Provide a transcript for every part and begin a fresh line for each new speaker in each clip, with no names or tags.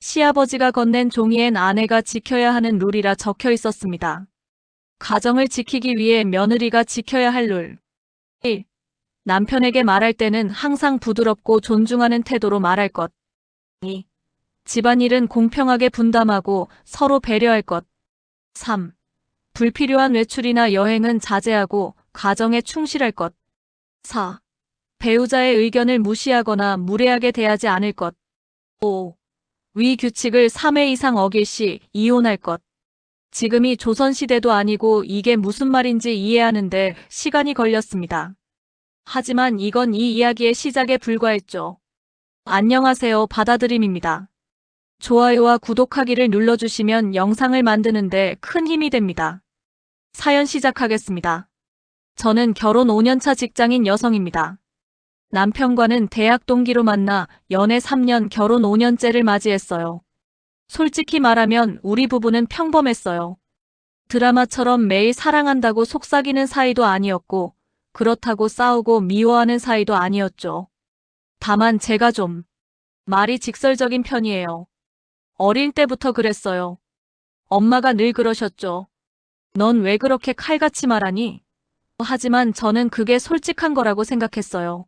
시아버지가 건넨 종이엔 아내가 지켜야 하는 룰이라 적혀 있었습니다. 가정을 지키기 위해 며느리가 지켜야 할 룰. 1. 남편에게 말할 때는 항상 부드럽고 존중하는 태도로 말할 것. 2. 집안일은 공평하게 분담하고 서로 배려할 것. 3. 불필요한 외출이나 여행은 자제하고 가정에 충실할 것. 4. 배우자의 의견을 무시하거나 무례하게 대하지 않을 것. 5. 위 규칙을 3회 이상 어길 시 이혼할 것. 지금이 조선시대도 아니고 이게 무슨 말인지 이해하는데 시간이 걸렸습니다. 하지만 이건 이 이야기의 시작에 불과했죠. 안녕하세요, 받아들임입니다. 좋아요와 구독하기를 눌러주시면 영상을 만드는데 큰 힘이 됩니다. 사연 시작하겠습니다. 저는 결혼 5년차 직장인 여성입니다. 남편과는 대학 동기로 만나 연애 3년, 결혼 5년째를 맞이했어요. 솔직히 말하면 우리 부부는 평범했어요. 드라마처럼 매일 사랑한다고 속삭이는 사이도 아니었고, 그렇다고 싸우고 미워하는 사이도 아니었죠. 다만 제가 좀 말이 직설적인 편이에요. 어릴 때부터 그랬어요. 엄마가 늘 그러셨죠. 넌 왜 그렇게 칼같이 말하니? 하지만 저는 그게 솔직한 거라고 생각했어요.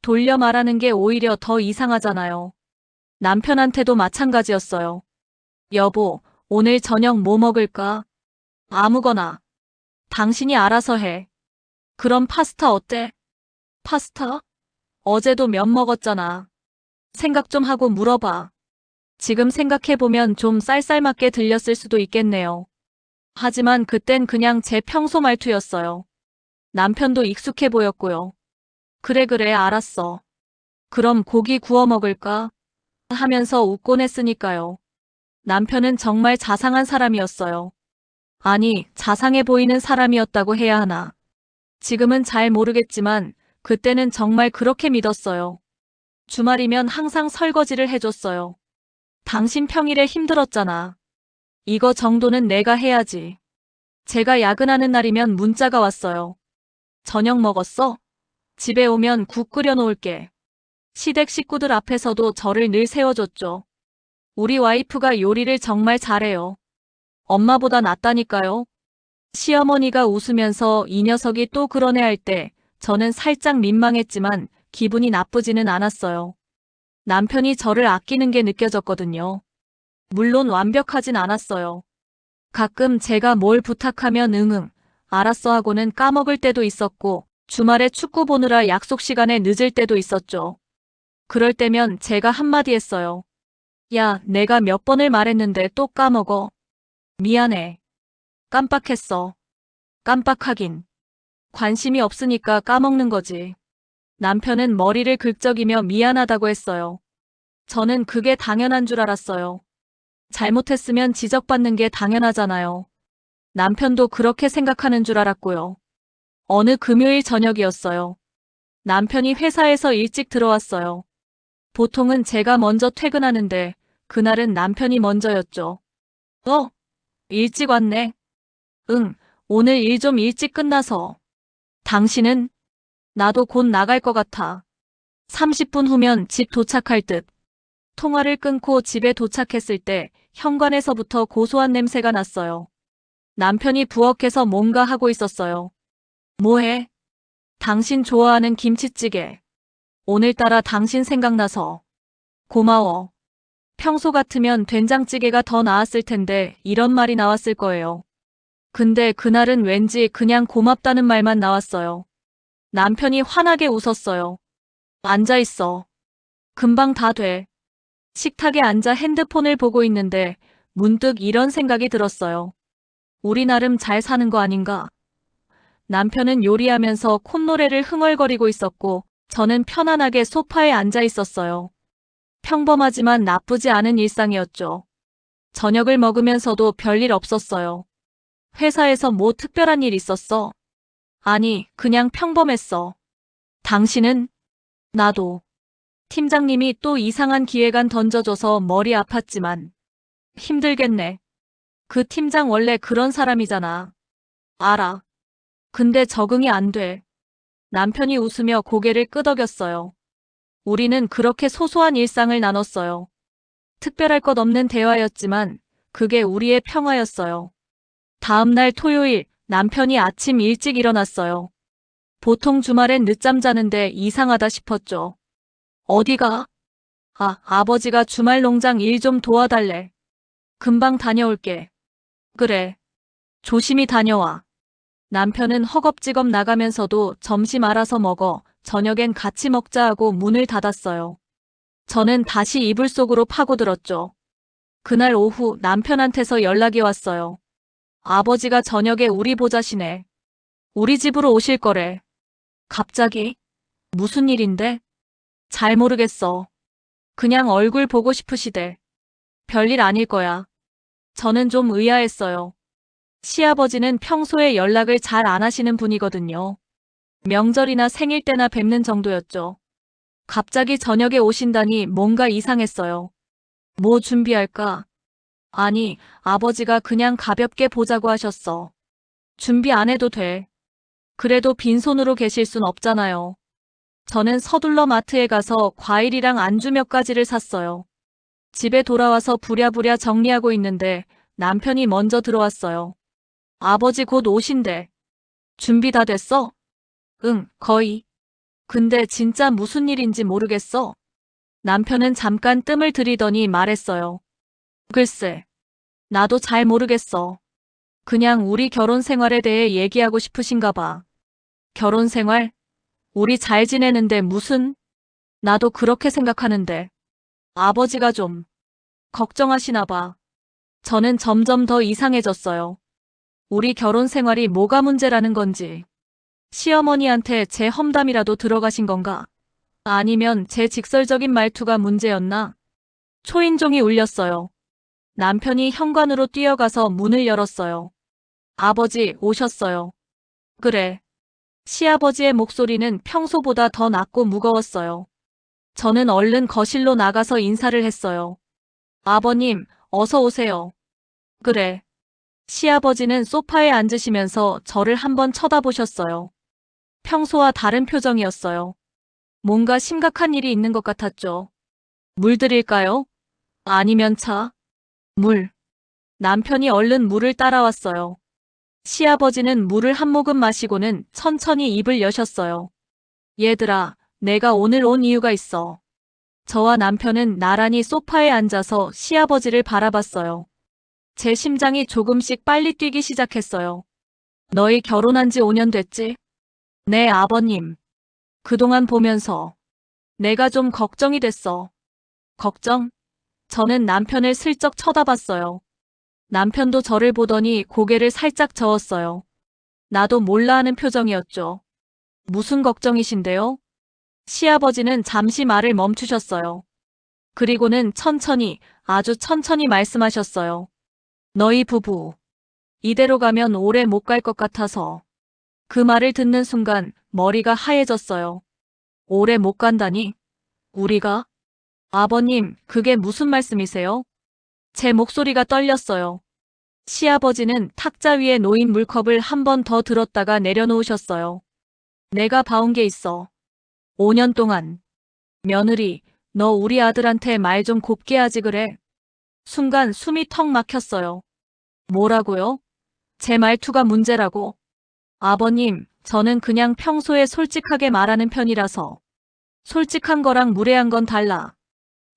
돌려 말하는 게 오히려 더 이상하잖아요. 남편한테도 마찬가지였어요. 여보, 오늘 저녁 뭐 먹을까? 아무거나. 당신이 알아서 해. 그럼 파스타 어때? 파스타? 어제도 면 먹었잖아. 생각 좀 하고 물어봐. 지금 생각해보면 좀 쌀쌀맞게 들렸을 수도 있겠네요. 하지만 그땐 그냥 제 평소 말투였어요. 남편도 익숙해 보였고요. 그래, 알았어. 그럼 고기 구워 먹을까? 하면서 웃곤 했으니까요. 남편은 정말 자상한 사람이었어요. 아니, 자상해 보이는 사람이었다고 해야 하나. 지금은 잘 모르겠지만 그때는 정말 그렇게 믿었어요. 주말이면 항상 설거지를 해줬어요. 당신 평일에 힘들었잖아. 이거 정도는 내가 해야지. 제가 야근하는 날이면 문자가 왔어요. 저녁 먹었어? 집에 오면 국 끓여 놓을게. 시댁 식구들 앞에서도 저를 늘 세워줬죠. 우리 와이프가 요리를 정말 잘해요. 엄마보다 낫다니까요. 시어머니가 웃으면서 이 녀석이 또 그러네 할 때 저는 살짝 민망했지만 기분이 나쁘지는 않았어요. 남편이 저를 아끼는 게 느껴졌거든요. 물론 완벽하진 않았어요. 가끔 제가 뭘 부탁하면 응응, 알았어 하고는 까먹을 때도 있었고 주말에 축구 보느라 약속 시간에 늦을 때도 있었죠. 그럴 때면 제가 한마디 했어요. 야, 내가 몇 번을 말했는데 또 까먹어. 미안해. 깜빡했어. 깜빡하긴. 관심이 없으니까 까먹는 거지. 남편은 머리를 긁적이며 미안하다고 했어요. 저는 그게 당연한 줄 알았어요. 잘못했으면 지적받는 게 당연하잖아요. 남편도 그렇게 생각하는 줄 알았고요. 어느 금요일 저녁이었어요. 남편이 회사에서 일찍 들어왔어요. 보통은 제가 먼저 퇴근하는데 그날은 남편이 먼저였죠. 일찍 왔네. 응, 오늘 일 좀 일찍 끝나서. 당신은? 나도 곧 나갈 것 같아. 30분 후면 집 도착할 듯. 통화를 끊고 집에 도착했을 때 현관에서부터 고소한 냄새가 났어요. 남편이 부엌에서 뭔가 하고 있었어요. 뭐해? 당신 좋아하는 김치찌개. 오늘따라 당신 생각나서. 고마워. 평소 같으면 된장찌개가 더 나았을 텐데 이런 말이 나왔을 거예요. 근데 그날은 왠지 그냥 고맙다는 말만 나왔어요. 남편이 환하게 웃었어요. 앉아있어. 금방 다 돼. 식탁에 앉아 핸드폰을 보고 있는데 문득 이런 생각이 들었어요. 우리 나름 잘 사는 거 아닌가? 남편은 요리하면서 콧노래를 흥얼거리고 있었고 저는 편안하게 소파에 앉아 있었어요. 평범하지만 나쁘지 않은 일상이었죠. 저녁을 먹으면서도 별일 없었어요. 회사에서 뭐 특별한 일 있었어? 아니, 그냥 평범했어. 당신은? 나도. 팀장님이 또 이상한 기획안 던져줘서 머리 아팠지만 힘들겠네. 그 팀장 원래 그런 사람이잖아. 알아. 근데 적응이 안 돼. 남편이 웃으며 고개를 끄덕였어요. 우리는 그렇게 소소한 일상을 나눴어요. 특별할 것 없는 대화였지만 그게 우리의 평화였어요. 다음 날 토요일, 남편이 아침 일찍 일어났어요. 보통 주말엔 늦잠 자는데 이상하다 싶었죠. 어디가? 아버지가 주말 농장 일 좀 도와달래. 금방 다녀올게. 그래. 조심히 다녀와. 남편은 허겁지겁 나가면서도 점심 알아서 먹어. 저녁엔 같이 먹자 하고 문을 닫았어요. 저는 다시 이불 속으로 파고들었죠. 그날 오후 남편한테서 연락이 왔어요. 아버지가 저녁에 우리 보자시네. 우리 집으로 오실 거래. 갑자기? 무슨 일인데? 잘 모르겠어. 그냥 얼굴 보고 싶으시대. 별일 아닐 거야. 저는 좀 의아했어요. 시아버지는 평소에 연락을 잘 안 하시는 분이거든요. 명절이나 생일 때나 뵙는 정도였죠. 갑자기 저녁에 오신다니 뭔가 이상했어요. 뭐 준비할까? 아니, 아버지가 그냥 가볍게 보자고 하셨어. 준비 안 해도 돼. 그래도 빈손으로 계실 순 없잖아요. 저는 서둘러 마트에 가서 과일이랑 안주 몇 가지를 샀어요. 집에 돌아와서 부랴부랴 정리하고 있는데 남편이 먼저 들어왔어요. 아버지 곧 오신대. 준비 다 됐어? 응, 거의. 근데 진짜 무슨 일인지 모르겠어. 남편은 잠깐 뜸을 들이더니 말했어요. 글쎄, 나도 잘 모르겠어. 그냥 우리 결혼 생활에 대해 얘기하고 싶으신가 봐. 결혼 생활? 우리 잘 지내는데 무슨? 나도 그렇게 생각하는데. 아버지가 좀 걱정하시나 봐. 저는 점점 더 이상해졌어요. 우리 결혼 생활이 뭐가 문제라는 건지. 시어머니한테 제 험담이라도 들어가신 건가? 아니면 제 직설적인 말투가 문제였나? 초인종이 울렸어요. 남편이 현관으로 뛰어가서 문을 열었어요. 아버지, 오셨어요. 그래. 시아버지의 목소리는 평소보다 더 낮고 무거웠어요. 저는 얼른 거실로 나가서 인사를 했어요. 아버님, 어서 오세요. 그래. 시아버지는 소파에 앉으시면서 저를 한번 쳐다보셨어요. 평소와 다른 표정이었어요. 뭔가 심각한 일이 있는 것 같았죠. 물 드릴까요? 아니면 차? 물. 남편이 얼른 물을 따라왔어요. 시아버지는 물을 한 모금 마시고는 천천히 입을 여셨어요. 얘들아, 내가 오늘 온 이유가 있어. 저와 남편은 나란히 소파에 앉아서 시아버지를 바라봤어요. 제 심장이 조금씩 빨리 뛰기 시작했어요. 너희 결혼한 지 5년 됐지? 네, 아버님. 그동안 보면서 내가 좀 걱정이 됐어. 걱정? 저는 남편을 슬쩍 쳐다봤어요. 남편도 저를 보더니 고개를 살짝 저었어요. 나도 몰라 하는 표정이었죠. 무슨 걱정이신데요? 시아버지는 잠시 말을 멈추셨어요. 그리고는 천천히, 아주 천천히 말씀하셨어요. 너희 부부. 이대로 가면 오래 못 갈 것 같아서. 그 말을 듣는 순간 머리가 하얘졌어요. 오래 못 간다니? 우리가? 아버님, 그게 무슨 말씀이세요? 제 목소리가 떨렸어요. 시아버지는 탁자 위에 놓인 물컵을 한 번 더 들었다가 내려놓으셨어요. 내가 봐온 게 있어. 5년 동안. 며느리, 너 우리 아들한테 말 좀 곱게 하지 그래. 순간 숨이 턱 막혔어요. 뭐라고요? 제 말투가 문제라고. 아버님, 저는 그냥 평소에 솔직하게 말하는 편이라서. 솔직한 거랑 무례한 건 달라.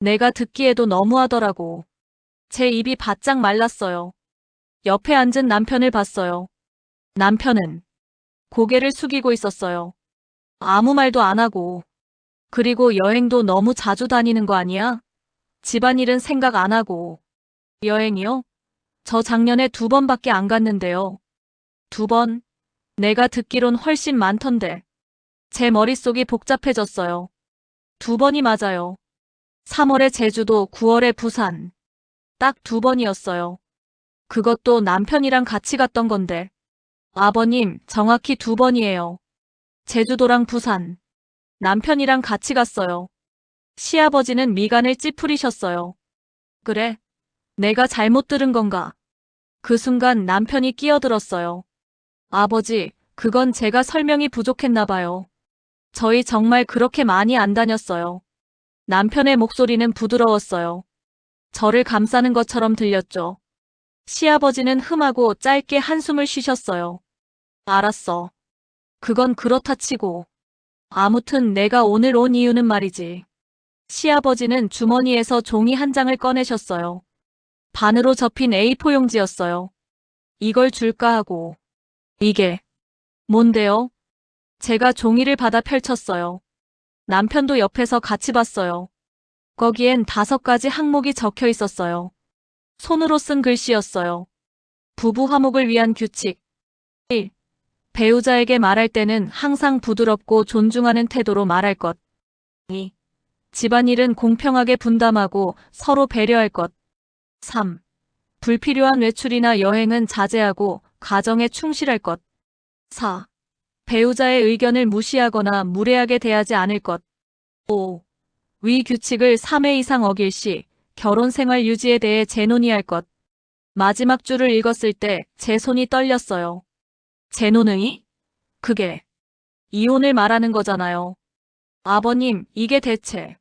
내가 듣기에도 너무하더라고. 제 입이 바짝 말랐어요. 옆에 앉은 남편을 봤어요. 남편은 고개를 숙이고 있었어요. 아무 말도 안 하고. 그리고 여행도 너무 자주 다니는 거 아니야? 집안일은 생각 안 하고. 여행이요? 저 작년에 2번밖에 안 갔는데요. 2번? 내가 듣기론 훨씬 많던데. 제 머릿속이 복잡해졌어요. 2번이 맞아요. 3월에 제주도, 9월에 부산. 딱 2번이었어요. 그것도 남편이랑 같이 갔던 건데. 아버님, 정확히 2번이에요. 제주도랑 부산. 남편이랑 같이 갔어요. 시아버지는 미간을 찌푸리셨어요. 그래? 내가 잘못 들은 건가? 그 순간 남편이 끼어들었어요. 아버지, 그건 제가 설명이 부족했나 봐요. 저희 정말 그렇게 많이 안 다녔어요. 남편의 목소리는 부드러웠어요. 저를 감싸는 것처럼 들렸죠. 시아버지는 흠하고 짧게 한숨을 쉬셨어요. 알았어. 그건 그렇다 치고. 아무튼 내가 오늘 온 이유는 말이지. 시아버지는 주머니에서 종이 한 장을 꺼내셨어요. 반으로 접힌 A4 용지였어요. 이걸 줄까 하고. 이게 뭔데요? 제가 종이를 받아 펼쳤어요. 남편도 옆에서 같이 봤어요. 거기엔 5가지 항목이 적혀 있었어요. 손으로 쓴 글씨였어요. 부부 화목을 위한 규칙. 1. 배우자에게 말할 때는 항상 부드럽고 존중하는 태도로 말할 것. 2. 집안일은 공평하게 분담하고 서로 배려할 것. 3. 불필요한 외출이나 여행은 자제하고 가정에 충실할 것. 4. 배우자의 의견을 무시하거나 무례하게 대하지 않을 것. 5. 위 규칙을 3회 이상 어길 시 결혼 생활 유지에 대해 재논의할 것. 마지막 줄을 읽었을 때 제 손이 떨렸어요. 재논의? 그게 이혼을 말하는 거잖아요. 아버님, 이게 대체.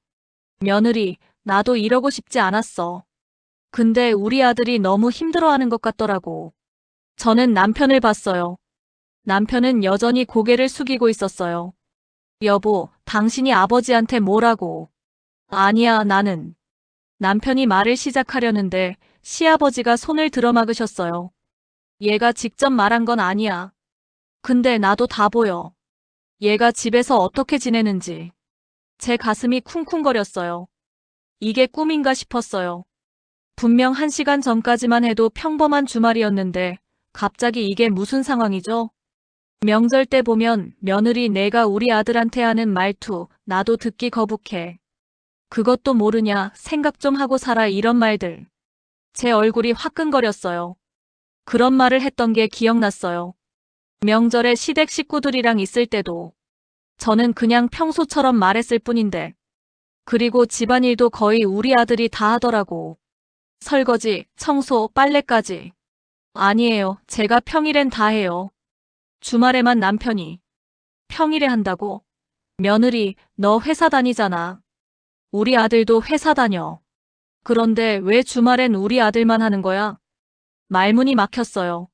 며느리, 나도 이러고 싶지 않았어. 근데 우리 아들이 너무 힘들어하는 것 같더라고. 저는 남편을 봤어요. 남편은 여전히 고개를 숙이고 있었어요. 여보, 당신이 아버지한테 뭐라고. 아니야, 나는. 남편이 말을 시작하려는데 시아버지가 손을 들어막으셨어요. 얘가 직접 말한 건 아니야. 근데 나도 다 보여. 얘가 집에서 어떻게 지내는지. 제 가슴이 쿵쿵거렸어요. 이게 꿈인가 싶었어요. 분명 1시간 전까지만 해도 평범한 주말이었는데 갑자기 이게 무슨 상황이죠? 명절 때 보면 며느리 내가 우리 아들한테 하는 말투 나도 듣기 거북해. 그것도 모르냐 생각 좀 하고 살아 이런 말들. 제 얼굴이 화끈거렸어요. 그런 말을 했던 게 기억났어요. 명절에 시댁 식구들이랑 있을 때도 저는 그냥 평소처럼 말했을 뿐인데. 그리고 집안일도 거의 우리 아들이 다 하더라고. 설거지, 청소, 빨래까지. 아니에요. 제가 평일엔 다 해요. 주말에만 남편이. 평일에 한다고? 며느리, 너 회사 다니잖아. 우리 아들도 회사 다녀. 그런데 왜 주말엔 우리 아들만 하는 거야? 말문이 막혔어요.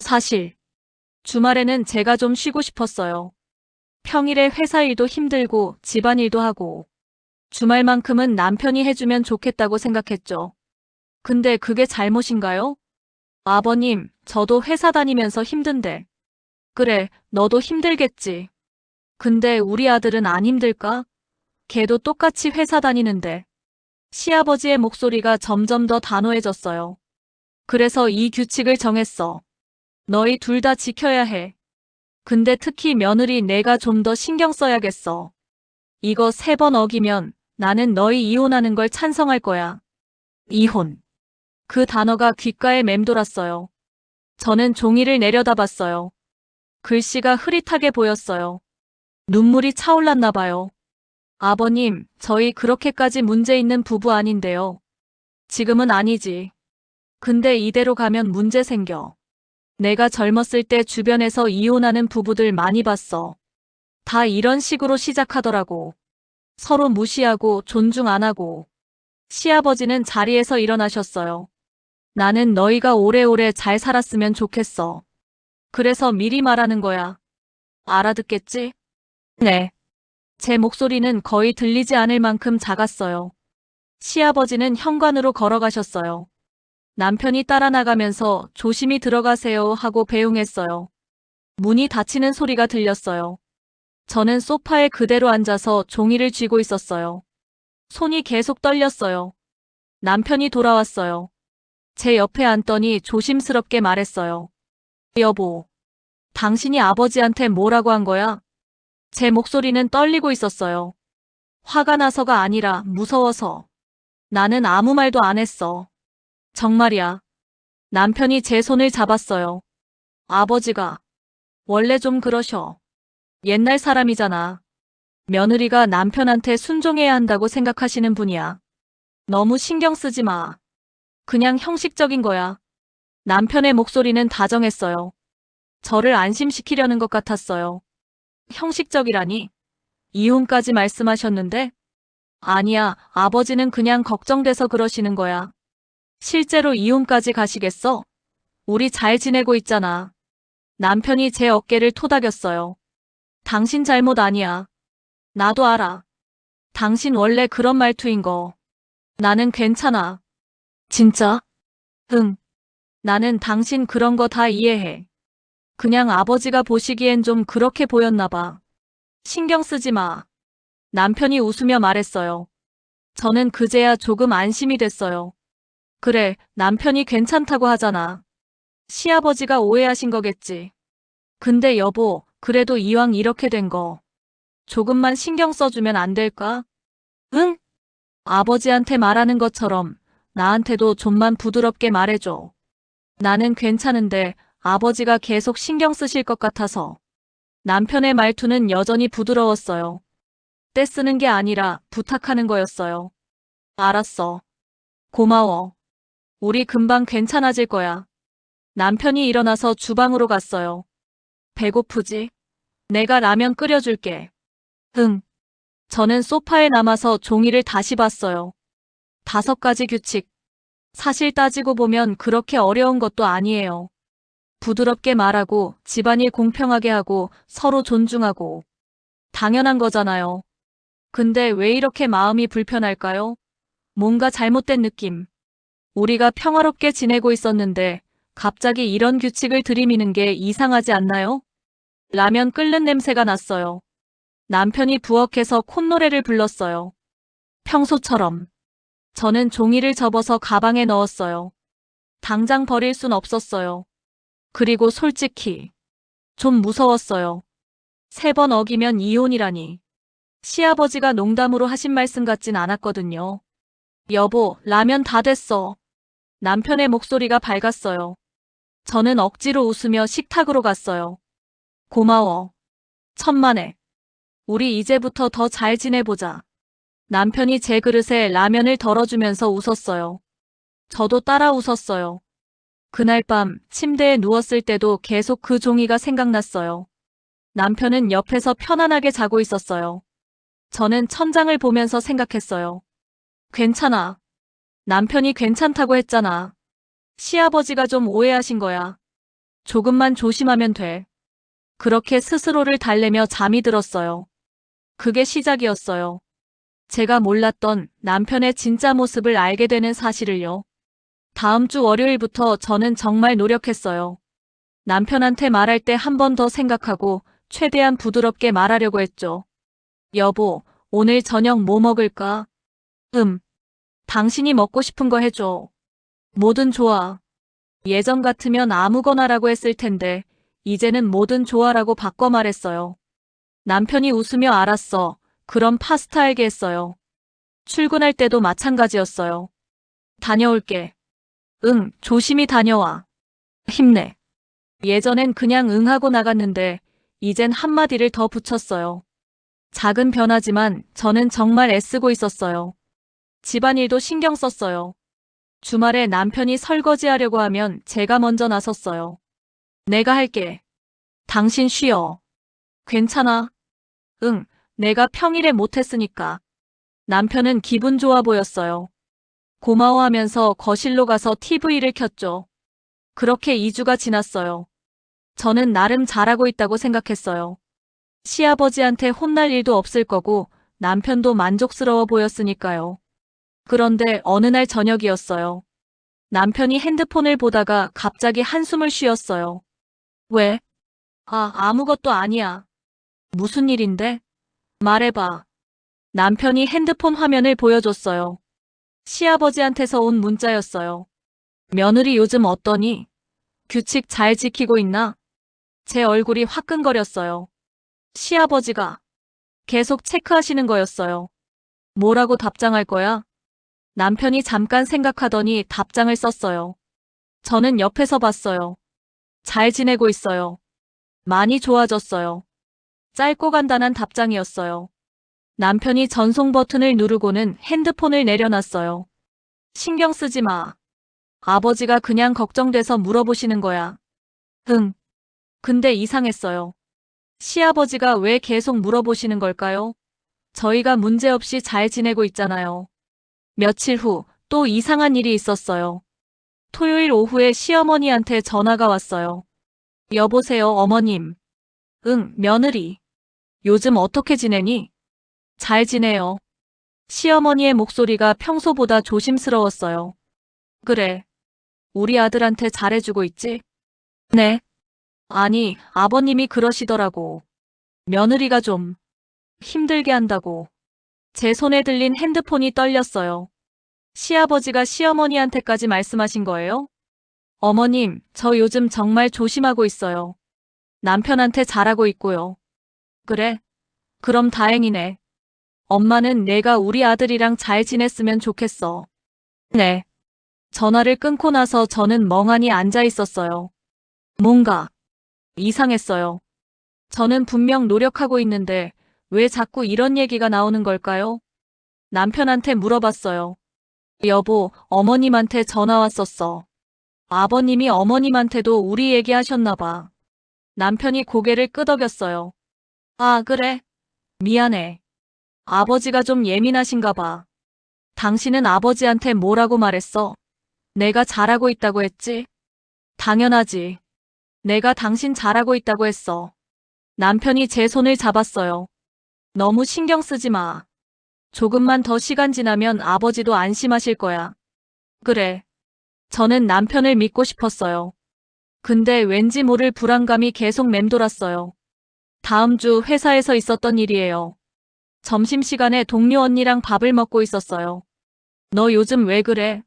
사실 주말에는 제가 좀 쉬고 싶었어요. 평일에 회사 일도 힘들고 집안일도 하고 주말만큼은 남편이 해주면 좋겠다고 생각했죠. 근데 그게 잘못인가요? 아버님, 저도 회사 다니면서 힘든데. 그래, 너도 힘들겠지. 근데 우리 아들은 안 힘들까? 걔도 똑같이 회사 다니는데. 시아버지의 목소리가 점점 더 단호해졌어요. 그래서 이 규칙을 정했어. 너희 둘 다 지켜야 해. 근데 특히 며느리 내가 좀 더 신경 써야겠어. 이거 3번 어기면 나는 너희 이혼하는 걸 찬성할 거야. 이혼. 그 단어가 귓가에 맴돌았어요. 저는 종이를 내려다봤어요. 글씨가 흐릿하게 보였어요. 눈물이 차올랐나 봐요. 아버님, 저희 그렇게까지 문제 있는 부부 아닌데요. 지금은 아니지. 근데 이대로 가면 문제 생겨. 내가 젊었을 때 주변에서 이혼하는 부부들 많이 봤어. 다 이런 식으로 시작하더라고. 서로 무시하고 존중 안 하고. 시아버지는 자리에서 일어나셨어요. 나는 너희가 오래오래 잘 살았으면 좋겠어. 그래서 미리 말하는 거야. 알아듣겠지? 네. 제 목소리는 거의 들리지 않을 만큼 작았어요. 시아버지는 현관으로 걸어가셨어요. 남편이 따라 나가면서 조심히 들어가세요 하고 배웅했어요. 문이 닫히는 소리가 들렸어요. 저는 소파에 그대로 앉아서 종이를 쥐고 있었어요. 손이 계속 떨렸어요. 남편이 돌아왔어요. 제 옆에 앉더니 조심스럽게 말했어요. 여보, 당신이 아버지한테 뭐라고 한 거야? 제 목소리는 떨리고 있었어요. 화가 나서가 아니라 무서워서. 나는 아무 말도 안 했어. 정말이야. 남편이 제 손을 잡았어요. 아버지가 원래 좀 그러셔. 옛날 사람이잖아. 며느리가 남편한테 순종해야 한다고 생각하시는 분이야. 너무 신경 쓰지 마. 그냥 형식적인 거야. 남편의 목소리는 다정했어요. 저를 안심시키려는 것 같았어요. 형식적이라니? 이혼까지 말씀하셨는데? 아니야, 아버지는 그냥 걱정돼서 그러시는 거야. 실제로 이혼까지 가시겠어? 우리 잘 지내고 있잖아. 남편이 제 어깨를 토닥였어요. 당신 잘못 아니야. 나도 알아. 당신 원래 그런 말투인 거. 나는 괜찮아. 진짜? 응. 나는 당신 그런 거 다 이해해. 그냥 아버지가 보시기엔 좀 그렇게 보였나 봐. 신경 쓰지 마. 남편이 웃으며 말했어요. 저는 그제야 조금 안심이 됐어요. 그래, 남편이 괜찮다고 하잖아. 시아버지가 오해하신 거겠지. 근데 여보, 그래도 이왕 이렇게 된 거 조금만 신경 써주면 안 될까? 응? 아버지한테 말하는 것처럼 나한테도 좀만 부드럽게 말해줘. 나는 괜찮은데 아버지가 계속 신경 쓰실 것 같아서. 남편의 말투는 여전히 부드러웠어요. 떼쓰는 게 아니라 부탁하는 거였어요. 알았어. 고마워. 우리 금방 괜찮아질 거야. 남편이 일어나서 주방으로 갔어요. 배고프지? 내가 라면 끓여줄게. 응. 저는 소파에 남아서 종이를 다시 봤어요. 5가지 규칙. 사실 따지고 보면 그렇게 어려운 것도 아니에요. 부드럽게 말하고, 집안일 공평하게 하고, 서로 존중하고. 당연한 거잖아요. 근데 왜 이렇게 마음이 불편할까요? 뭔가 잘못된 느낌. 우리가 평화롭게 지내고 있었는데 갑자기 이런 규칙을 들이미는 게 이상하지 않나요? 라면 끓는 냄새가 났어요. 남편이 부엌에서 콧노래를 불렀어요. 평소처럼. 저는 종이를 접어서 가방에 넣었어요. 당장 버릴 순 없었어요. 그리고 솔직히 좀 무서웠어요. 3번 어기면 이혼이라니. 시아버지가 농담으로 하신 말씀 같진 않았거든요. 여보, 라면 다 됐어. 남편의 목소리가 밝았어요. 저는 억지로 웃으며 식탁으로 갔어요. 고마워. 천만에. 우리 이제부터 더 잘 지내보자. 남편이 제 그릇에 라면을 덜어주면서 웃었어요. 저도 따라 웃었어요. 그날 밤 침대에 누웠을 때도 계속 그 종이가 생각났어요. 남편은 옆에서 편안하게 자고 있었어요. 저는 천장을 보면서 생각했어요. 괜찮아. 남편이 괜찮다고 했잖아. 시아버지가 좀 오해하신 거야. 조금만 조심하면 돼. 그렇게 스스로를 달래며 잠이 들었어요. 그게 시작이었어요. 제가 몰랐던 남편의 진짜 모습을 알게 되는 사실을요. 다음 주 월요일부터 저는 정말 노력했어요. 남편한테 말할 때 한 번 더 생각하고 최대한 부드럽게 말하려고 했죠. 여보, 오늘 저녁 뭐 먹을까? 당신이 먹고 싶은 거 해줘. 뭐든 좋아. 예전 같으면 아무거나라고 했을 텐데 이제는 뭐든 좋아라고 바꿔 말했어요. 남편이 웃으며 알았어. 그럼 파스타 알게 했어요. 출근할 때도 마찬가지였어요. 다녀올게. 응, 조심히 다녀와. 힘내. 예전엔 그냥 응하고 나갔는데 이젠 한마디를 더 붙였어요. 작은 변화지만 저는 정말 애쓰고 있었어요. 집안일도 신경 썼어요. 주말에 남편이 설거지하려고 하면 제가 먼저 나섰어요. 내가 할게. 당신 쉬어. 괜찮아. 응, 내가 평일에 못했으니까. 남편은 기분 좋아 보였어요. 고마워하면서 거실로 가서 TV를 켰죠. 그렇게 2주가 지났어요. 저는 나름 잘하고 있다고 생각했어요. 시아버지한테 혼날 일도 없을 거고 남편도 만족스러워 보였으니까요. 그런데 어느 날 저녁이었어요. 남편이 핸드폰을 보다가 갑자기 한숨을 쉬었어요. 왜? 아무것도 아니야. 무슨 일인데? 말해봐. 남편이 핸드폰 화면을 보여줬어요. 시아버지한테서 온 문자였어요. 며느리 요즘 어떠니? 규칙 잘 지키고 있나? 제 얼굴이 화끈거렸어요. 시아버지가 계속 체크하시는 거였어요. 뭐라고 답장할 거야? 남편이 잠깐 생각하더니 답장을 썼어요. 저는 옆에서 봤어요. 잘 지내고 있어요. 많이 좋아졌어요. 짧고 간단한 답장이었어요. 남편이 전송 버튼을 누르고는 핸드폰을 내려놨어요. 신경 쓰지 마. 아버지가 그냥 걱정돼서 물어보시는 거야. 응. 근데 이상했어요. 시아버지가 왜 계속 물어보시는 걸까요? 저희가 문제없이 잘 지내고 있잖아요. 며칠 후 또 이상한 일이 있었어요. 토요일 오후에 시어머니한테 전화가 왔어요. 여보세요, 어머님. 응, 며느리. 요즘 어떻게 지내니? 잘 지내요. 시어머니의 목소리가 평소보다 조심스러웠어요. 그래. 우리 아들한테 잘해주고 있지? 네. 아니, 아버님이 그러시더라고. 며느리가 좀 힘들게 한다고. 제 손에 들린 핸드폰이 떨렸어요. 시아버지가 시어머니한테까지 말씀하신 거예요? 어머님, 저 요즘 정말 조심하고 있어요. 남편한테 잘하고 있고요. 그래? 그럼 다행이네. 엄마는 내가 우리 아들이랑 잘 지냈으면 좋겠어. 네. 전화를 끊고 나서 저는 멍하니 앉아 있었어요. 뭔가 이상했어요. 저는 분명 노력하고 있는데 왜 자꾸 이런 얘기가 나오는 걸까요? 남편한테 물어봤어요. 여보, 어머님한테 전화 왔었어. 아버님이 어머님한테도 우리 얘기하셨나 봐. 남편이 고개를 끄덕였어요. 아, 그래? 미안해. 아버지가 좀 예민하신가 봐. 당신은 아버지한테 뭐라고 말했어? 내가 잘하고 있다고 했지? 당연하지. 내가 당신 잘하고 있다고 했어. 남편이 제 손을 잡았어요. 너무 신경 쓰지 마. 조금만 더 시간 지나면 아버지도 안심하실 거야. 그래. 저는 남편을 믿고 싶었어요. 근데 왠지 모를 불안감이 계속 맴돌았어요. 다음 주 회사에서 있었던 일이에요. 점심시간에 동료 언니랑 밥을 먹고 있었어요. 너 요즘 왜 그래?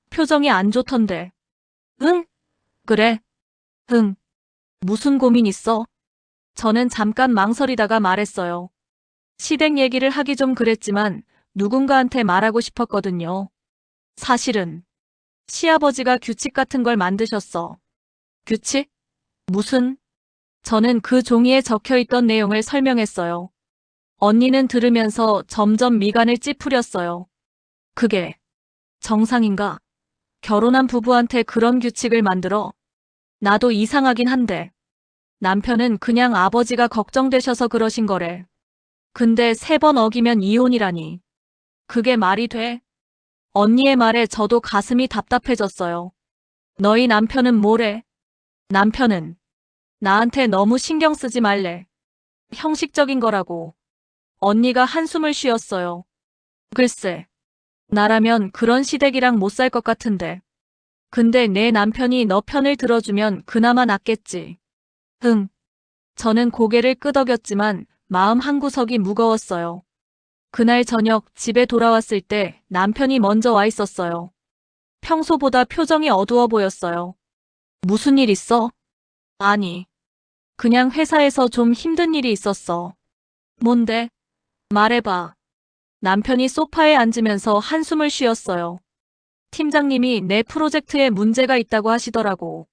표정이 안 좋던데. 응? 그래? 응. 무슨 고민 있어? 저는 잠깐 망설이다가 말했어요. 시댁 얘기를 하기 좀 그랬지만 누군가한테 말하고 싶었거든요. 사실은 시아버지가 규칙 같은 걸 만드셨어. 규칙? 무슨? 저는 그 종이에 적혀있던 내용을 설명했어요. 언니는 들으면서 점점 미간을 찌푸렸어요. 그게 정상인가? 결혼한 부부한테 그런 규칙을 만들어? 나도 이상하긴 한데. 남편은 그냥 아버지가 걱정되셔서 그러신 거래. 근데 3번 어기면 이혼이라니. 그게 말이 돼? 언니의 말에 저도 가슴이 답답해졌어요. 너희 남편은 뭐래? 남편은 나한테 너무 신경 쓰지 말래. 형식적인 거라고. 언니가 한숨을 쉬었어요. 글쎄, 나라면 그런 시댁이랑 못 살 것 같은데. 근데 내 남편이 너 편을 들어주면 그나마 낫겠지. 흥. 저는 고개를 끄덕였지만 마음 한구석이 무거웠어요. 그날 저녁 집에 돌아왔을 때 남편이 먼저 와 있었어요. 평소보다 표정이 어두워 보였어요. 무슨 일 있어? 아니, 그냥 회사에서 좀 힘든 일이 있었어. 뭔데? 말해봐. 남편이 소파에 앉으면서 한숨을 쉬었어요. 팀장님이 내 프로젝트에 문제가 있다고 하시더라고.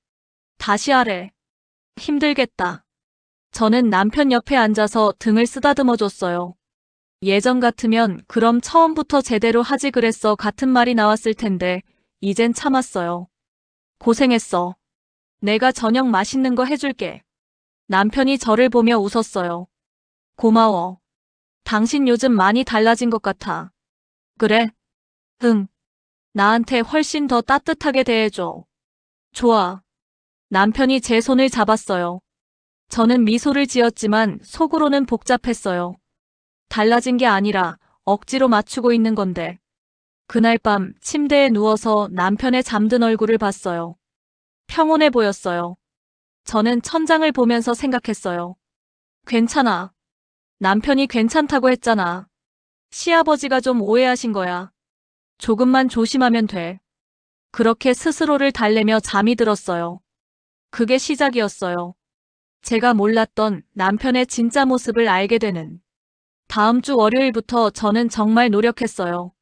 다시 하래. 힘들겠다. 저는 남편 옆에 앉아서 등을 쓰다듬어 줬어요. 예전 같으면 그럼 처음부터 제대로 하지 그랬어 같은 말이 나왔을 텐데 이젠 참았어요. 고생했어. 내가 저녁 맛있는 거 해줄게. 남편이 저를 보며 웃었어요. 고마워. 당신 요즘 많이 달라진 것 같아. 그래? 응. 나한테 훨씬 더 따뜻하게 대해줘. 좋아. 남편이 제 손을 잡았어요. 저는 미소를 지었지만 속으로는 복잡했어요. 달라진 게 아니라 억지로 맞추고 있는 건데. 그날 밤 침대에 누워서 남편의 잠든 얼굴을 봤어요. 평온해 보였어요. 저는 천장을 보면서 생각했어요. 괜찮아. 남편이 괜찮다고 했잖아. 시아버지가 좀 오해하신 거야. 조금만 조심하면 돼. 그렇게 스스로를 달래며 잠이 들었어요. 그게 시작이었어요. 제가 몰랐던 남편의 진짜 모습을 알게 되는. 다음 주 월요일부터 저는 정말 노력했어요.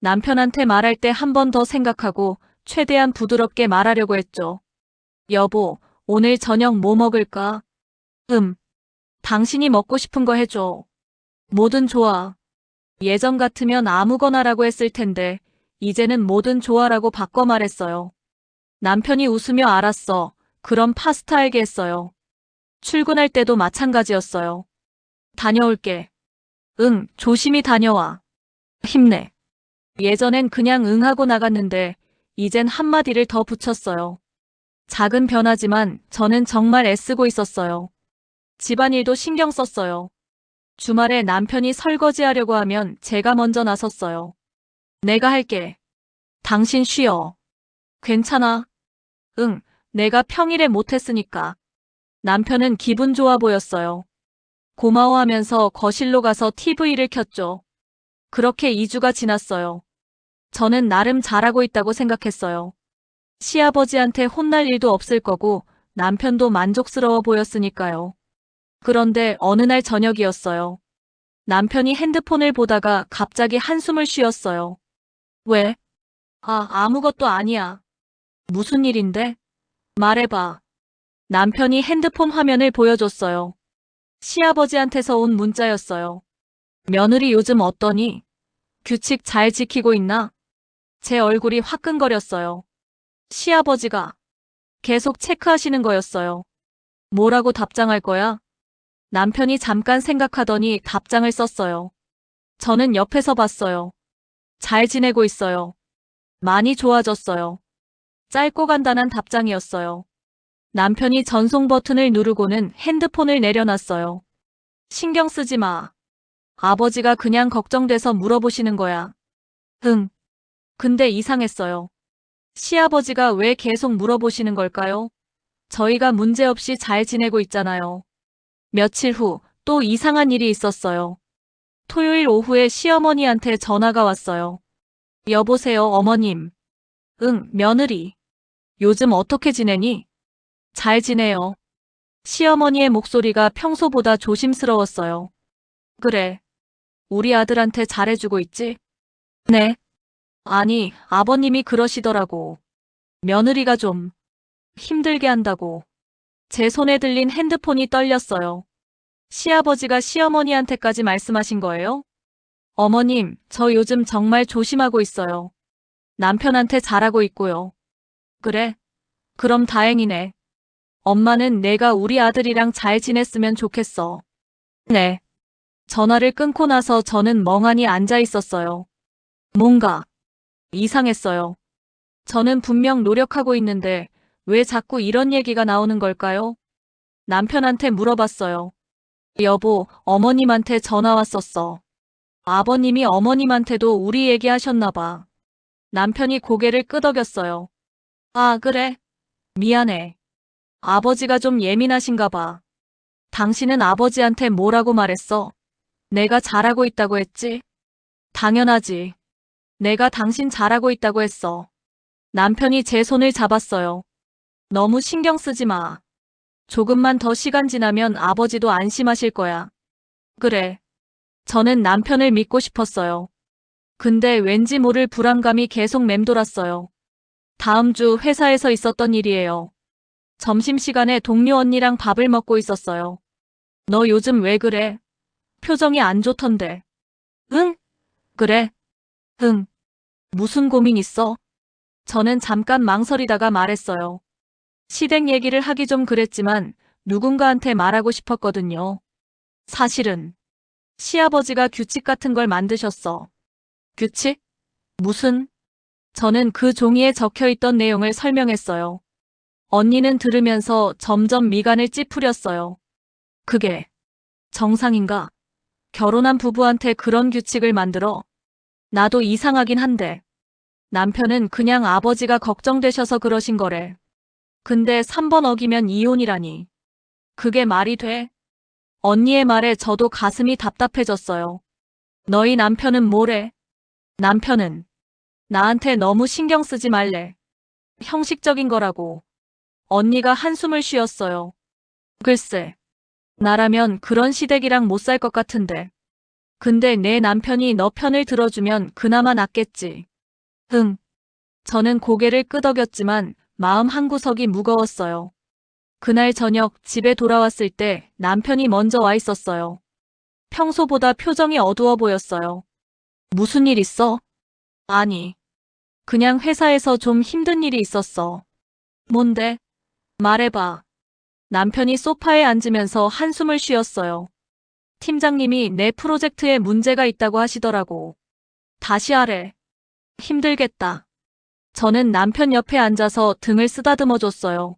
남편한테 말할 때 한 번 더 생각하고 최대한 부드럽게 말하려고 했죠. 여보, 오늘 저녁 뭐 먹을까? 당신이 먹고 싶은 거 해줘. 뭐든 좋아. 예전 같으면 아무거나라고 했을 텐데 이제는 뭐든 좋아라고 바꿔 말했어요. 남편이 웃으며 알았어. 그럼 파스타 알게 했어요. 출근할 때도 마찬가지였어요. 다녀올게. 응, 조심히 다녀와. 힘내. 예전엔 그냥 응 하고 나갔는데 이젠 한마디를 더 붙였어요. 작은 변화지만 저는 정말 애쓰고 있었어요. 집안일도 신경 썼어요. 주말에 남편이 설거지하려고 하면 제가 먼저 나섰어요. 내가 할게. 당신 쉬어. 괜찮아. 응, 내가 평일에 못했으니까. 남편은 기분 좋아 보였어요. 고마워하면서 거실로 가서 TV를 켰죠. 그렇게 2주가 지났어요. 저는 나름 잘하고 있다고 생각했어요. 시아버지한테 혼날 일도 없을 거고 남편도 만족스러워 보였으니까요. 그런데 어느 날 저녁이었어요. 남편이 핸드폰을 보다가 갑자기 한숨을 쉬었어요. 왜? 아무것도 아니야. 무슨 일인데? 말해봐. 남편이 핸드폰 화면을 보여줬어요. 시아버지한테서 온 문자였어요. 며느리 요즘 어떠니? 규칙 잘 지키고 있나? 제 얼굴이 화끈거렸어요. 시아버지가 계속 체크하시는 거였어요. 뭐라고 답장할 거야? 남편이 잠깐 생각하더니 답장을 썼어요. 저는 옆에서 봤어요. 잘 지내고 있어요. 많이 좋아졌어요. 짧고 간단한 답장이었어요. 남편이 전송 버튼을 누르고는 핸드폰을 내려놨어요. 신경 쓰지 마. 아버지가 그냥 걱정돼서 물어보시는 거야. 응. 근데 이상했어요. 시아버지가 왜 계속 물어보시는 걸까요? 저희가 문제없이 잘 지내고 있잖아요. 며칠 후 또 이상한 일이 있었어요. 토요일 오후에 시어머니한테 전화가 왔어요. 여보세요, 어머님. 응, 며느리. 요즘 어떻게 지내니? 잘 지내요. 시어머니의 목소리가 평소보다 조심스러웠어요. 그래. 우리 아들한테 잘해주고 있지? 네. 아니, 아버님이 그러시더라고. 며느리가 좀 힘들게 한다고. 제 손에 들린 핸드폰이 떨렸어요. 시아버지가 시어머니한테까지 말씀하신 거예요? 어머님, 저 요즘 정말 조심하고 있어요. 남편한테 잘하고 있고요. 그래? 그럼 다행이네. 엄마는 내가 우리 아들이랑 잘 지냈으면 좋겠어. 네. 전화를 끊고 나서 저는 멍하니 앉아 있었어요. 뭔가 이상했어요. 저는 분명 노력하고 있는데 왜 자꾸 이런 얘기가 나오는 걸까요? 남편한테 물어봤어요. 여보, 어머님한테 전화 왔었어. 아버님이 어머님한테도 우리 얘기하셨나 봐. 남편이 고개를 끄덕였어요. 아, 그래? 미안해. 아버지가 좀 예민하신가 봐. 당신은 아버지한테 뭐라고 말했어? 내가 잘하고 있다고 했지? 당연하지. 내가 당신 잘하고 있다고 했어. 남편이 제 손을 잡았어요. 너무 신경 쓰지 마. 조금만 더 시간 지나면 아버지도 안심하실 거야. 그래. 저는 남편을 믿고 싶었어요. 근데 왠지 모를 불안감이 계속 맴돌았어요. 다음 주 회사에서 있었던 일이에요. 점심시간에 동료 언니랑 밥을 먹고 있었어요. 너 요즘 왜 그래? 표정이 안 좋던데. 응? 그래? 응. 무슨 고민 있어? 저는 잠깐 망설이다가 말했어요. 시댁 얘기를 하기 좀 그랬지만 누군가한테 말하고 싶었거든요. 사실은 시아버지가 규칙 같은 걸 만드셨어. 규칙? 무슨? 저는 그 종이에 적혀있던 내용을 설명했어요. 언니는 들으면서 점점 미간을 찌푸렸어요. 그게 정상인가? 결혼한 부부한테 그런 규칙을 만들어? 나도 이상하긴 한데. 남편은 그냥 아버지가 걱정되셔서 그러신 거래. 근데 3번 어기면 이혼이라니. 그게 말이 돼? 언니의 말에 저도 가슴이 답답해졌어요. 너희 남편은 뭐래? 남편은 나한테 너무 신경 쓰지 말래. 형식적인 거라고. 언니가 한숨을 쉬었어요. 글쎄, 나라면 그런 시댁이랑 못 살 것 같은데. 근데 내 남편이 너 편을 들어주면 그나마 낫겠지. 흥. 저는 고개를 끄덕였지만 마음 한구석이 무거웠어요. 그날 저녁 집에 돌아왔을 때 남편이 먼저 와 있었어요. 평소보다 표정이 어두워 보였어요. 무슨 일 있어? 아니, 그냥 회사에서 좀 힘든 일이 있었어. 뭔데? 말해봐. 남편이 소파에 앉으면서 한숨을 쉬었어요. 팀장님이 내 프로젝트에 문제가 있다고 하시더라고. 다시 하래. 힘들겠다. 저는 남편 옆에 앉아서 등을 쓰다듬어 줬어요.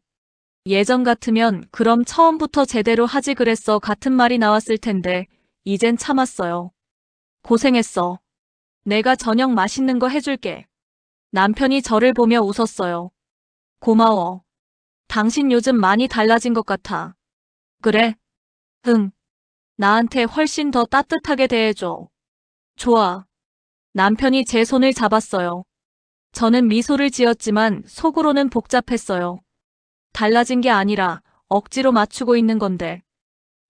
예전 같으면 그럼 처음부터 제대로 하지 그랬어 같은 말이 나왔을 텐데 이젠 참았어요. 고생했어. 내가 저녁 맛있는 거 해줄게. 남편이 저를 보며 웃었어요. 고마워. 당신 요즘 많이 달라진 것 같아. 그래? 응. 나한테 훨씬 더 따뜻하게 대해줘. 좋아. 남편이 제 손을 잡았어요. 저는 미소를 지었지만 속으로는 복잡했어요. 달라진 게 아니라 억지로 맞추고 있는 건데.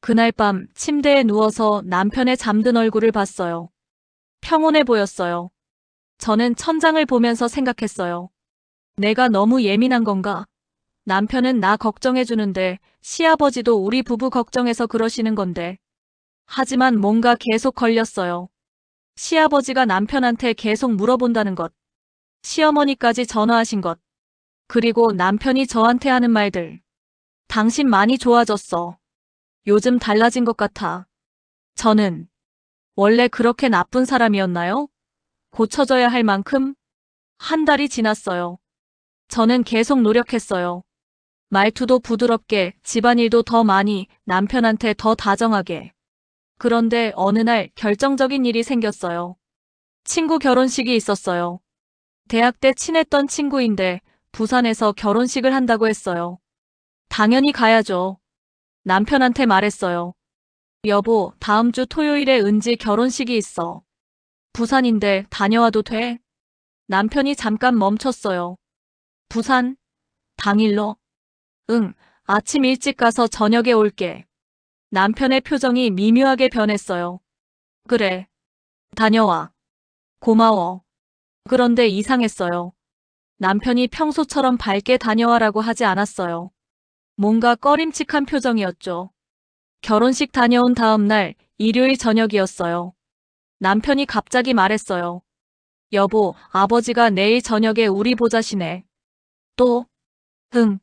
그날 밤 침대에 누워서 남편의 잠든 얼굴을 봤어요. 평온해 보였어요. 저는 천장을 보면서 생각했어요. 내가 너무 예민한 건가? 남편은 나 걱정해주는데 시아버지도 우리 부부 걱정해서 그러시는 건데. 하지만 뭔가 계속 걸렸어요. 시아버지가 남편한테 계속 물어본다는 것. 시어머니까지 전화하신 것. 그리고 남편이 저한테 하는 말들. 당신 많이 좋아졌어. 요즘 달라진 것 같아. 저는 원래 그렇게 나쁜 사람이었나요? 고쳐져야 할 만큼? 한 달이 지났어요. 저는 계속 노력했어요. 말투도 부드럽게, 집안일도 더 많이, 남편한테 더 다정하게. 그런데 어느 날 결정적인 일이 생겼어요. 친구 결혼식이 있었어요. 대학 때 친했던 친구인데 부산에서 결혼식을 한다고 했어요. 당연히 가야죠. 남편한테 말했어요. 여보, 다음 주 토요일에 은지 결혼식이 있어. 부산인데 다녀와도 돼? 남편이 잠깐 멈췄어요. 부산? 당일로? 응, 아침 일찍 가서 저녁에 올게. 남편의 표정이 미묘하게 변했어요. 그래. 다녀와. 고마워. 그런데 이상했어요. 남편이 평소처럼 밝게 다녀와라고 하지 않았어요. 뭔가 꺼림칙한 표정이었죠. 결혼식 다녀온 다음 날 일요일 저녁이었어요. 남편이 갑자기 말했어요. 여보, 아버지가 내일 저녁에 우리 보자시네. 또? 응.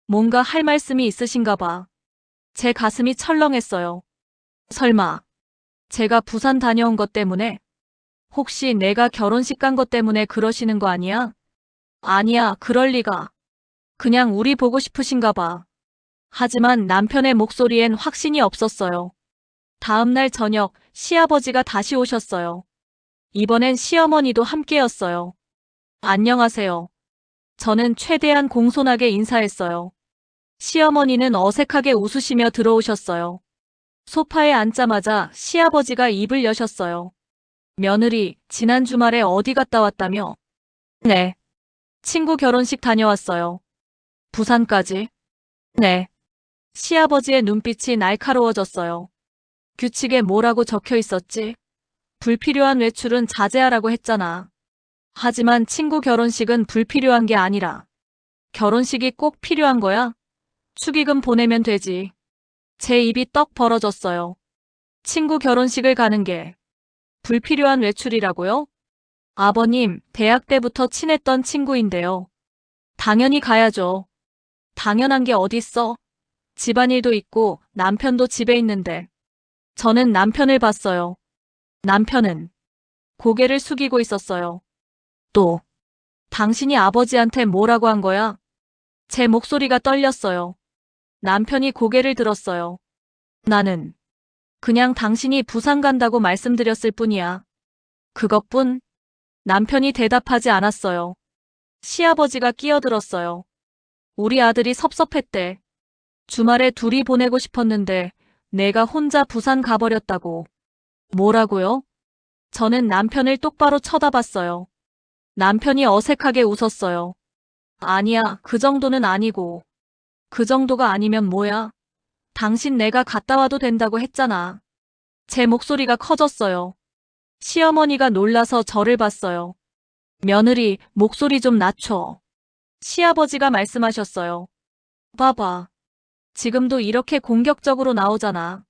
뭔가 할 말씀이 있으신가 봐. 제 가슴이 철렁했어요. 설마, 제가 부산 다녀온 것 때문에? 혹시 내가 결혼식 간 것 때문에 그러시는 거 아니야? 아니야, 그럴 리가. 그냥 우리 보고 싶으신가 봐. 하지만 남편의 목소리엔 확신이 없었어요. 다음 날 저녁, 시아버지가 다시 오셨어요. 이번엔 시어머니도 함께였어요. 안녕하세요. 저는 최대한 공손하게 인사했어요. 시어머니는 어색하게 웃으시며 들어오셨어요. 소파에 앉자마자 시아버지가 입을 여셨어요. 며느리, 지난 주말에 어디 갔다 왔다며? 네. 친구 결혼식 다녀왔어요. 부산까지? 네. 시아버지의 눈빛이 날카로워졌어요. 규칙에 뭐라고 적혀 있었지? 불필요한 외출은 자제하라고 했잖아. 하지만 친구 결혼식은 불필요한 게 아니라 결혼식이 꼭 필요한 거야? 축의금 보내면 되지. 제 입이 떡 벌어졌어요. 친구 결혼식을 가는 게 불필요한 외출이라고요? 아버님, 대학 때부터 친했던 친구인데요. 당연히 가야죠. 당연한 게 어딨어? 집안일도 있고 남편도 집에 있는데. 저는 남편을 봤어요. 남편은 고개를 숙이고 있었어요. 또, 당신이 아버지한테 뭐라고 한 거야? 제 목소리가 떨렸어요. 남편이 고개를 들었어요. 나는 그냥 당신이 부산 간다고 말씀드렸을 뿐이야. 그것뿐? 남편이 대답하지 않았어요. 시아버지가 끼어들었어요. 우리 아들이 섭섭했대. 주말에 둘이 보내고 싶었는데 내가 혼자 부산 가버렸다고. 뭐라고요? 저는 남편을 똑바로 쳐다봤어요. 남편이 어색하게 웃었어요. 아니야, 그 정도는 아니고. 그 정도가 아니면 뭐야? 당신 내가 갔다 와도 된다고 했잖아. 제 목소리가 커졌어요. 시어머니가 놀라서 저를 봤어요. 며느리, 목소리 좀 낮춰. 시아버지가 말씀하셨어요. 봐봐. 지금도 이렇게 공격적으로 나오잖아.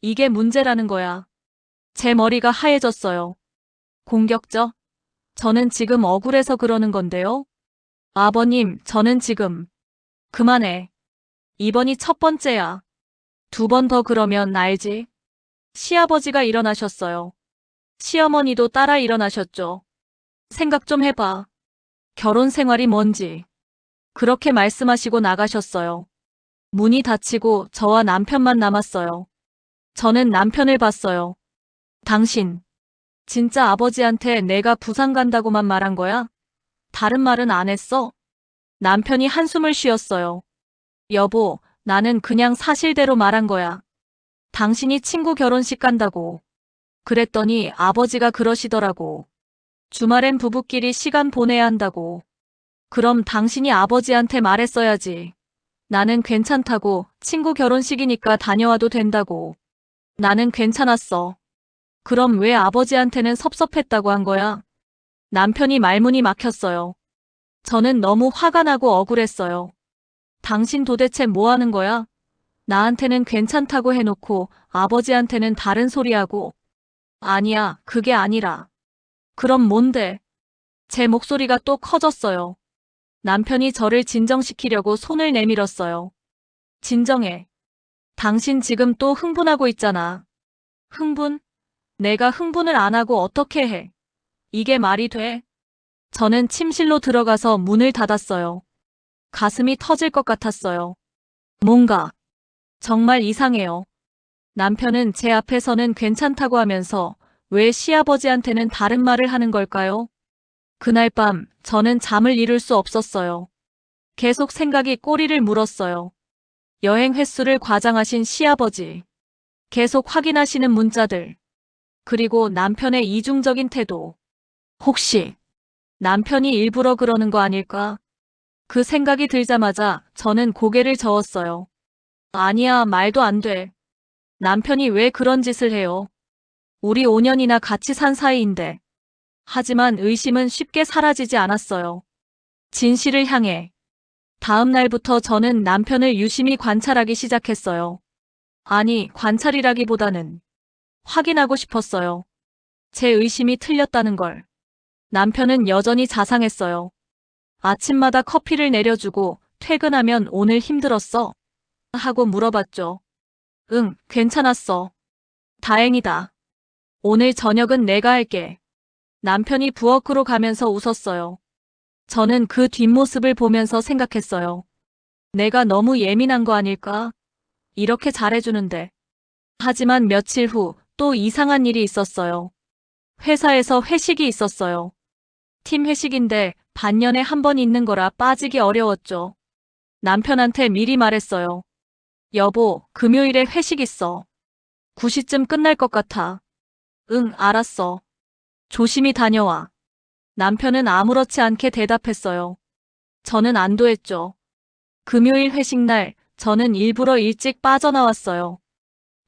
이게 문제라는 거야. 제 머리가 하얘졌어요. 공격적? 저는 지금 억울해서 그러는 건데요. 아버님, 저는 지금. 그만해. 이번이 첫 번째야. 두 번 더 그러면 알지? 시아버지가 일어나셨어요. 시어머니도 따라 일어나셨죠. 생각 좀 해봐. 결혼 생활이 뭔지. 그렇게 말씀하시고 나가셨어요. 문이 닫히고 저와 남편만 남았어요. 저는 남편을 봤어요. 당신, 진짜 아버지한테 내가 부산 간다고만 말한 거야? 다른 말은 안 했어? 남편이 한숨을 쉬었어요. 여보, 나는 그냥 사실대로 말한 거야. 당신이 친구 결혼식 간다고. 그랬더니 아버지가 그러시더라고. 주말엔 부부끼리 시간 보내야 한다고. 그럼 당신이 아버지한테 말했어야지. 나는 괜찮다고, 친구 결혼식이니까 다녀와도 된다고. 나는 괜찮았어. 그럼 왜 아버지한테는 섭섭했다고 한 거야? 남편이 말문이 막혔어요. 저는 너무 화가 나고 억울했어요. 당신 도대체 뭐 하는 거야? 나한테는 괜찮다고 해놓고 아버지한테는 다른 소리하고. 아니야, 그게 아니라. 그럼 뭔데? 제 목소리가 또 커졌어요. 남편이 저를 진정시키려고 손을 내밀었어요. 진정해. 당신 지금 또 흥분하고 있잖아. 흥분? 내가 흥분을 안 하고 어떻게 해? 이게 말이 돼? 저는 침실로 들어가서 문을 닫았어요. 가슴이 터질 것 같았어요. 뭔가 정말 이상해요. 남편은 제 앞에서는 괜찮다고 하면서 왜 시아버지한테는 다른 말을 하는 걸까요? 그날 밤 저는 잠을 이룰 수 없었어요. 계속 생각이 꼬리를 물었어요. 여행 횟수를 과장하신 시아버지. 계속 확인하시는 문자들. 그리고 남편의 이중적인 태도. 혹시 남편이 일부러 그러는 거 아닐까? 그 생각이 들자마자 저는 고개를 저었어요. 아니야, 말도 안 돼. 남편이 왜 그런 짓을 해요? 우리 5년이나 같이 산 사이인데. 하지만 의심은 쉽게 사라지지 않았어요. 진실을 향해. 다음 날부터 저는 남편을 유심히 관찰하기 시작했어요. 아니, 관찰이라기보다는 확인하고 싶었어요. 제 의심이 틀렸다는 걸. 남편은 여전히 자상했어요. 아침마다 커피를 내려주고 퇴근하면 오늘 힘들었어? 하고 물어봤죠. 응, 괜찮았어. 다행이다. 오늘 저녁은 내가 할게. 남편이 부엌으로 가면서 웃었어요. 저는 그 뒷모습을 보면서 생각했어요. 내가 너무 예민한 거 아닐까? 이렇게 잘해주는데. 하지만 며칠 후 또 이상한 일이 있었어요. 회사에서 회식이 있었어요. 팀 회식인데 반년에 한 번 있는 거라 빠지기 어려웠죠. 남편한테 미리 말했어요. 여보, 금요일에 회식 있어. 9시쯤 끝날 것 같아. 응, 알았어. 조심히 다녀와. 남편은 아무렇지 않게 대답했어요. 저는 안도했죠. 금요일 회식 날, 저는 일부러 일찍 빠져나왔어요.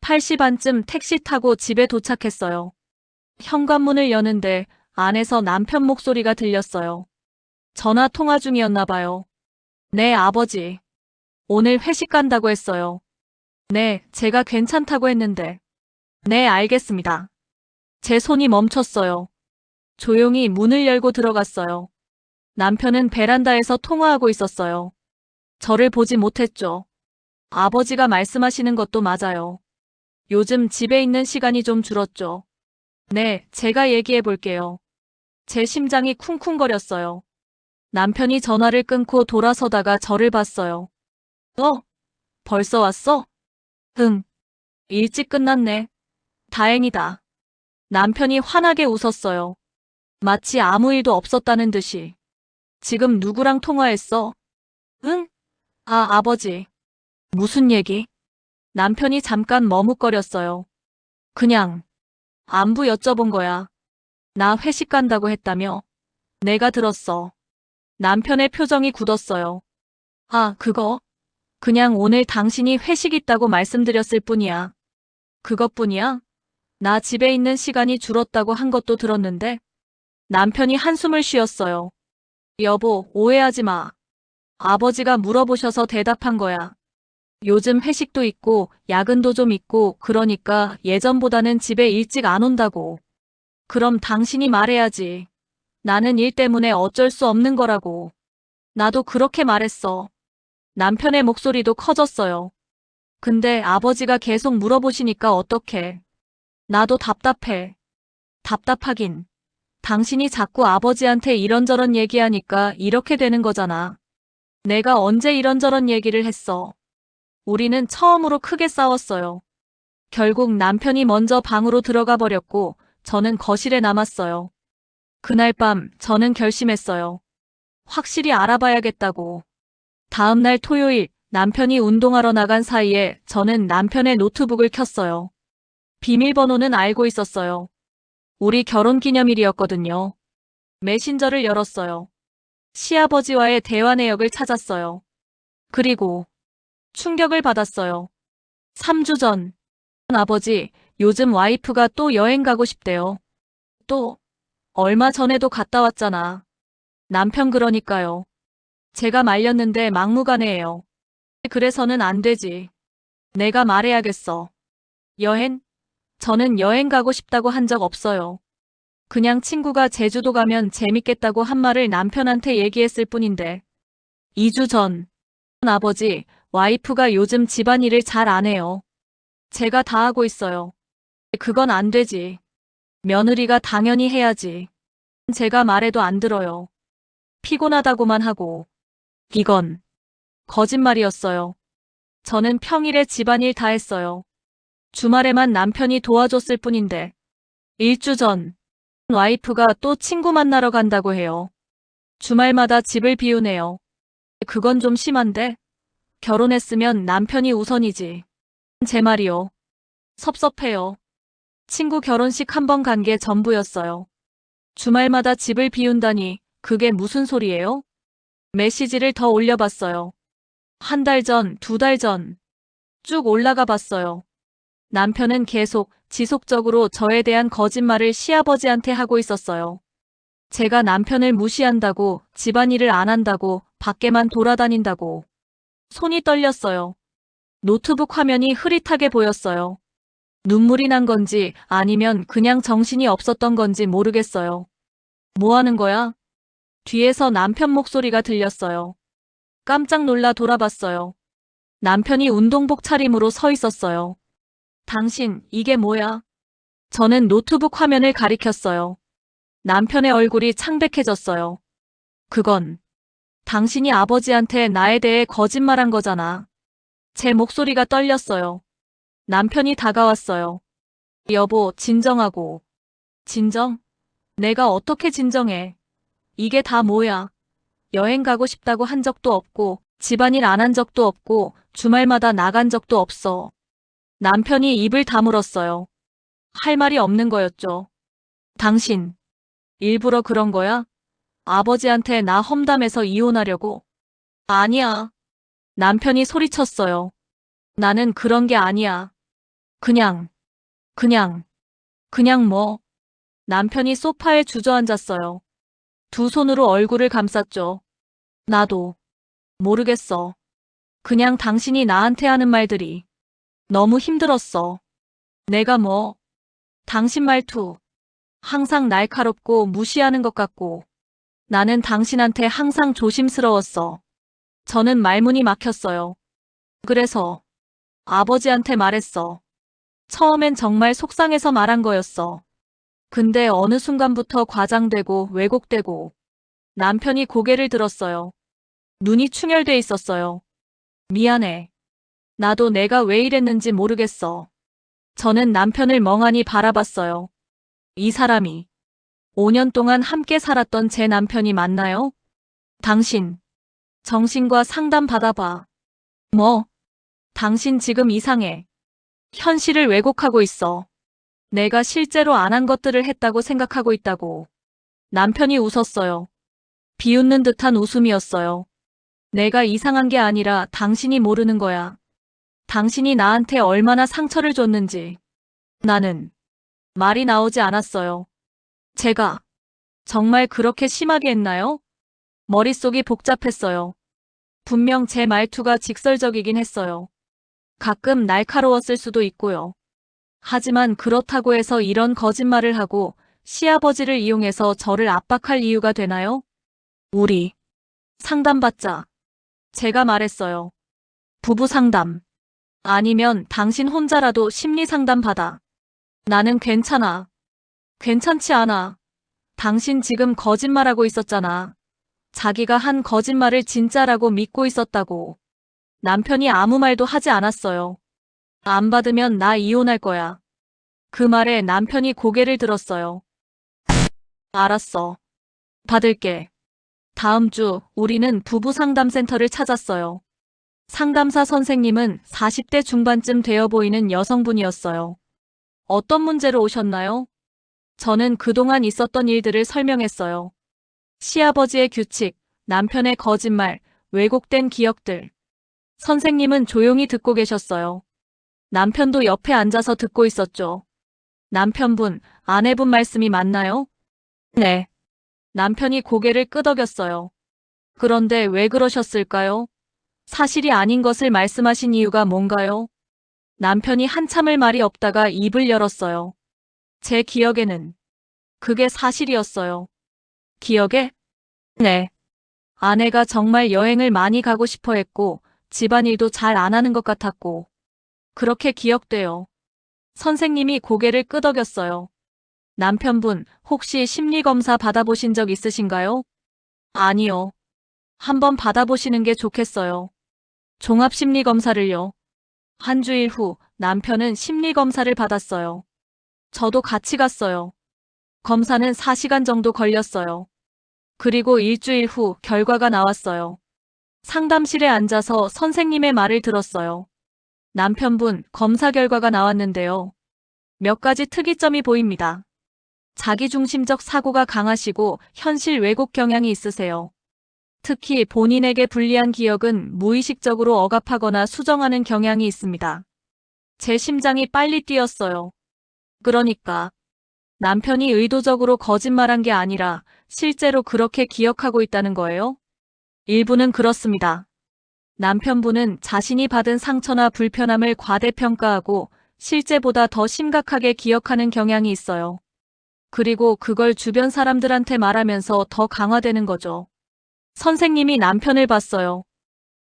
8시 반쯤 택시 타고 집에 도착했어요. 현관문을 여는데 안에서 남편 목소리가 들렸어요. 전화 통화 중이었나 봐요. 네, 아버지. 오늘 회식 간다고 했어요. 네, 제가 괜찮다고 했는데. 네, 알겠습니다. 제 손이 멈췄어요. 조용히 문을 열고 들어갔어요. 남편은 베란다에서 통화하고 있었어요. 저를 보지 못했죠. 아버지가 말씀하시는 것도 맞아요. 요즘 집에 있는 시간이 좀 줄었죠. 네, 제가 얘기해 볼게요. 제 심장이 쿵쿵거렸어요. 남편이 전화를 끊고 돌아서다가 저를 봤어요. 벌써 왔어? 응. 일찍 끝났네. 다행이다. 남편이 환하게 웃었어요. 마치 아무 일도 없었다는 듯이. 지금 누구랑 통화했어? 응? 아, 아버지. 무슨 얘기? 남편이 잠깐 머뭇거렸어요. 그냥 안부 여쭤본 거야. 나 회식 간다고 했다며? 내가 들었어. 남편의 표정이 굳었어요. 아, 그거? 그냥 오늘 당신이 회식 있다고 말씀드렸을 뿐이야. 그것뿐이야? 나 집에 있는 시간이 줄었다고 한 것도 들었는데? 남편이 한숨을 쉬었어요. 여보, 오해하지 마. 아버지가 물어보셔서 대답한 거야. 요즘 회식도 있고 야근도 좀 있고 그러니까 예전보다는 집에 일찍 안 온다고. 그럼 당신이 말해야지. 나는 일 때문에 어쩔 수 없는 거라고. 나도 그렇게 말했어. 남편의 목소리도 커졌어요. 근데 아버지가 계속 물어보시니까 어떡해. 나도 답답해. 답답하긴. 당신이 자꾸 아버지한테 이런저런 얘기하니까 이렇게 되는 거잖아. 내가 언제 이런저런 얘기를 했어. 우리는 처음으로 크게 싸웠어요. 결국 남편이 먼저 방으로 들어가 버렸고 저는 거실에 남았어요. 그날 밤 저는 결심했어요. 확실히 알아봐야겠다고. 다음 날 토요일 남편이 운동하러 나간 사이에 저는 남편의 노트북을 켰어요. 비밀번호는 알고 있었어요. 우리 결혼 기념일이었거든요. 메신저를 열었어요. 시아버지와의 대화 내역을 찾았어요. 그리고 충격을 받았어요. 3주 전, 아버지, 요즘 와이프가 또 여행 가고 싶대요. 또, 얼마 전에도 갔다 왔잖아. 남편 그러니까요. 제가 말렸는데 막무가내예요. 그래서는 안 되지. 내가 말해야겠어. 여행? 저는 여행 가고 싶다고 한 적 없어요. 그냥 친구가 제주도 가면 재밌겠다고 한 말을 남편한테 얘기했을 뿐인데. 2주 전, 아버지, 와이프가 요즘 집안일을 잘 안 해요. 제가 다 하고 있어요. 그건 안 되지. 며느리가 당연히 해야지. 제가 말해도 안 들어요. 피곤하다고만 하고. 이건 거짓말이었어요. 저는 평일에 집안일 다 했어요. 주말에만 남편이 도와줬을 뿐인데. 1주 전, 와이프가 또 친구 만나러 간다고 해요. 주말마다 집을 비우네요. 그건 좀 심한데? 결혼했으면 남편이 우선이지. 제 말이요. 섭섭해요. 친구 결혼식 한 번 간 게 전부였어요. 주말마다 집을 비운다니 그게 무슨 소리예요? 메시지를 더 올려봤어요. 한 달 전, 2달 전. 쭉 올라가 봤어요. 남편은 계속 지속적으로 저에 대한 거짓말을 시아버지한테 하고 있었어요. 제가 남편을 무시한다고, 집안일을 안 한다고, 밖에만 돌아다닌다고. 손이 떨렸어요. 노트북 화면이 흐릿하게 보였어요. 눈물이 난 건지 아니면 그냥 정신이 없었던 건지 모르겠어요. 뭐 하는 거야? 뒤에서 남편 목소리가 들렸어요. 깜짝 놀라 돌아봤어요. 남편이 운동복 차림으로 서 있었어요. 당신, 이게 뭐야? 저는 노트북 화면을 가리켰어요. 남편의 얼굴이 창백해졌어요. 그건 당신이 아버지한테 나에 대해 거짓말한 거잖아. 제 목소리가 떨렸어요. 남편이 다가왔어요. 여보, 진정하고. 진정? 내가 어떻게 진정해? 이게 다 뭐야? 여행 가고 싶다고 한 적도 없고, 집안일 안 한 적도 없고, 주말마다 나간 적도 없어. 남편이 입을 다물었어요. 할 말이 없는 거였죠. 당신, 일부러 그런 거야? 아버지한테 나 험담해서 이혼하려고? 아니야. 남편이 소리쳤어요. 나는 그런 게 아니야. 그냥, 그냥, 그냥 뭐. 남편이 소파에 주저앉았어요. 두 손으로 얼굴을 감쌌죠. 나도 모르겠어. 그냥 당신이 나한테 하는 말들이 너무 힘들었어. 내가 뭐, 당신 말투, 항상 날카롭고 무시하는 것 같고, 나는 당신한테 항상 조심스러웠어. 저는 말문이 막혔어요. 그래서 아버지한테 말했어. 처음엔 정말 속상해서 말한 거였어. 근데 어느 순간부터 과장되고 왜곡되고 남편이 고개를 들었어요. 눈이 충혈돼 있었어요. 미안해. 나도 내가 왜 이랬는지 모르겠어. 저는 남편을 멍하니 바라봤어요. 이 사람이 5년 동안 함께 살았던 제 남편이 맞나요? 당신, 정신과 상담 받아봐. 뭐? 당신 지금 이상해. 현실을 왜곡하고 있어. 내가 실제로 안 한 것들을 했다고 생각하고 있다고. 남편이 웃었어요. 비웃는 듯한 웃음이었어요. 내가 이상한 게 아니라 당신이 모르는 거야. 당신이 나한테 얼마나 상처를 줬는지. 나는 말이 나오지 않았어요. 제가 정말 그렇게 심하게 했나요? 머릿속이 복잡했어요. 분명 제 말투가 직설적이긴 했어요. 가끔 날카로웠을 수도 있고요. 하지만 그렇다고 해서 이런 거짓말을 하고 시아버지를 이용해서 저를 압박할 이유가 되나요? 우리 상담받자. 제가 말했어요. 부부 상담. 아니면 당신 혼자라도 심리 상담 받아. 나는 괜찮아. 괜찮지 않아. 당신 지금 거짓말하고 있었잖아. 자기가 한 거짓말을 진짜라고 믿고 있었다고. 남편이 아무 말도 하지 않았어요. 안 받으면 나 이혼할 거야. 그 말에 남편이 고개를 들었어요. 알았어. 받을게. 다음 주 우리는 부부 상담센터를 찾았어요. 상담사 선생님은 40대 중반쯤 되어 보이는 여성분이었어요. 어떤 문제로 오셨나요? 저는 그동안 있었던 일들을 설명했어요. 시아버지의 규칙, 남편의 거짓말, 왜곡된 기억들. 선생님은 조용히 듣고 계셨어요. 남편도 옆에 앉아서 듣고 있었죠. 남편분, 아내분 말씀이 맞나요? 네. 남편이 고개를 끄덕였어요. 그런데 왜 그러셨을까요? 사실이 아닌 것을 말씀하신 이유가 뭔가요? 남편이 한참을 말이 없다가 입을 열었어요. 제 기억에는 그게 사실이었어요. 기억에? 네. 아내가 정말 여행을 많이 가고 싶어 했고, 집안일도 잘 안 하는 것 같았고, 그렇게 기억돼요. 선생님이 고개를 끄덕였어요. 남편분, 혹시 심리검사 받아보신 적 있으신가요? 아니요. 한번 받아보시는 게 좋겠어요. 종합심리검사를요. 한 주일 후 남편은 심리검사를 받았어요. 저도 같이 갔어요. 검사는 4시간 정도 걸렸어요. 그리고 일주일 후 결과가 나왔어요. 상담실에 앉아서 선생님의 말을 들었어요. 남편분, 검사 결과가 나왔는데요. 몇 가지 특이점이 보입니다. 자기중심적 사고가 강하시고 현실 왜곡 경향이 있으세요. 특히 본인에게 불리한 기억은 무의식적으로 억압하거나 수정하는 경향이 있습니다. 제 심장이 빨리 뛰었어요. 그러니까 남편이 의도적으로 거짓말한 게 아니라 실제로 그렇게 기억하고 있다는 거예요? 일부는 그렇습니다. 남편분은 자신이 받은 상처나 불편함을 과대평가하고 실제보다 더 심각하게 기억하는 경향이 있어요. 그리고 그걸 주변 사람들한테 말하면서 더 강화되는 거죠. 선생님이 남편을 봤어요.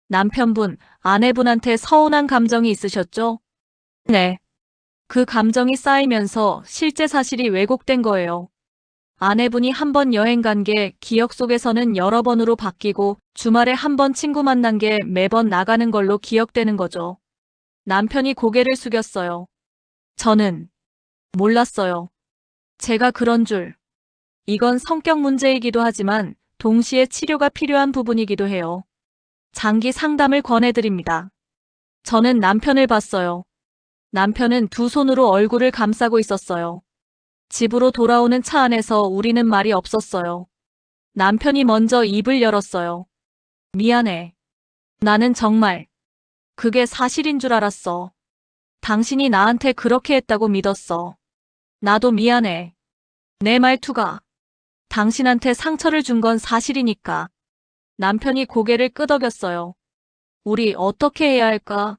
남편분, 아내분한테 서운한 감정이 있으셨죠? 네. 그 감정이 쌓이면서 실제 사실이 왜곡된 거예요. 아내분이 한 번 여행 간 게 기억 속에서는 여러 번으로 바뀌고 주말에 한 번 친구 만난 게 매번 나가는 걸로 기억되는 거죠. 남편이 고개를 숙였어요. 저는 몰랐어요. 제가 그런 줄. 이건 성격 문제이기도 하지만 동시에 치료가 필요한 부분이기도 해요. 장기 상담을 권해드립니다. 저는 남편을 봤어요. 남편은 두 손으로 얼굴을 감싸고 있었어요. 집으로 돌아오는 차 안에서 우리는 말이 없었어요. 남편이 먼저 입을 열었어요. 미안해. 나는 정말 그게 사실인 줄 알았어. 당신이 나한테 그렇게 했다고 믿었어. 나도 미안해. 내 말투가 당신한테 상처를 준 건 사실이니까. 남편이 고개를 끄덕였어요. 우리 어떻게 해야 할까?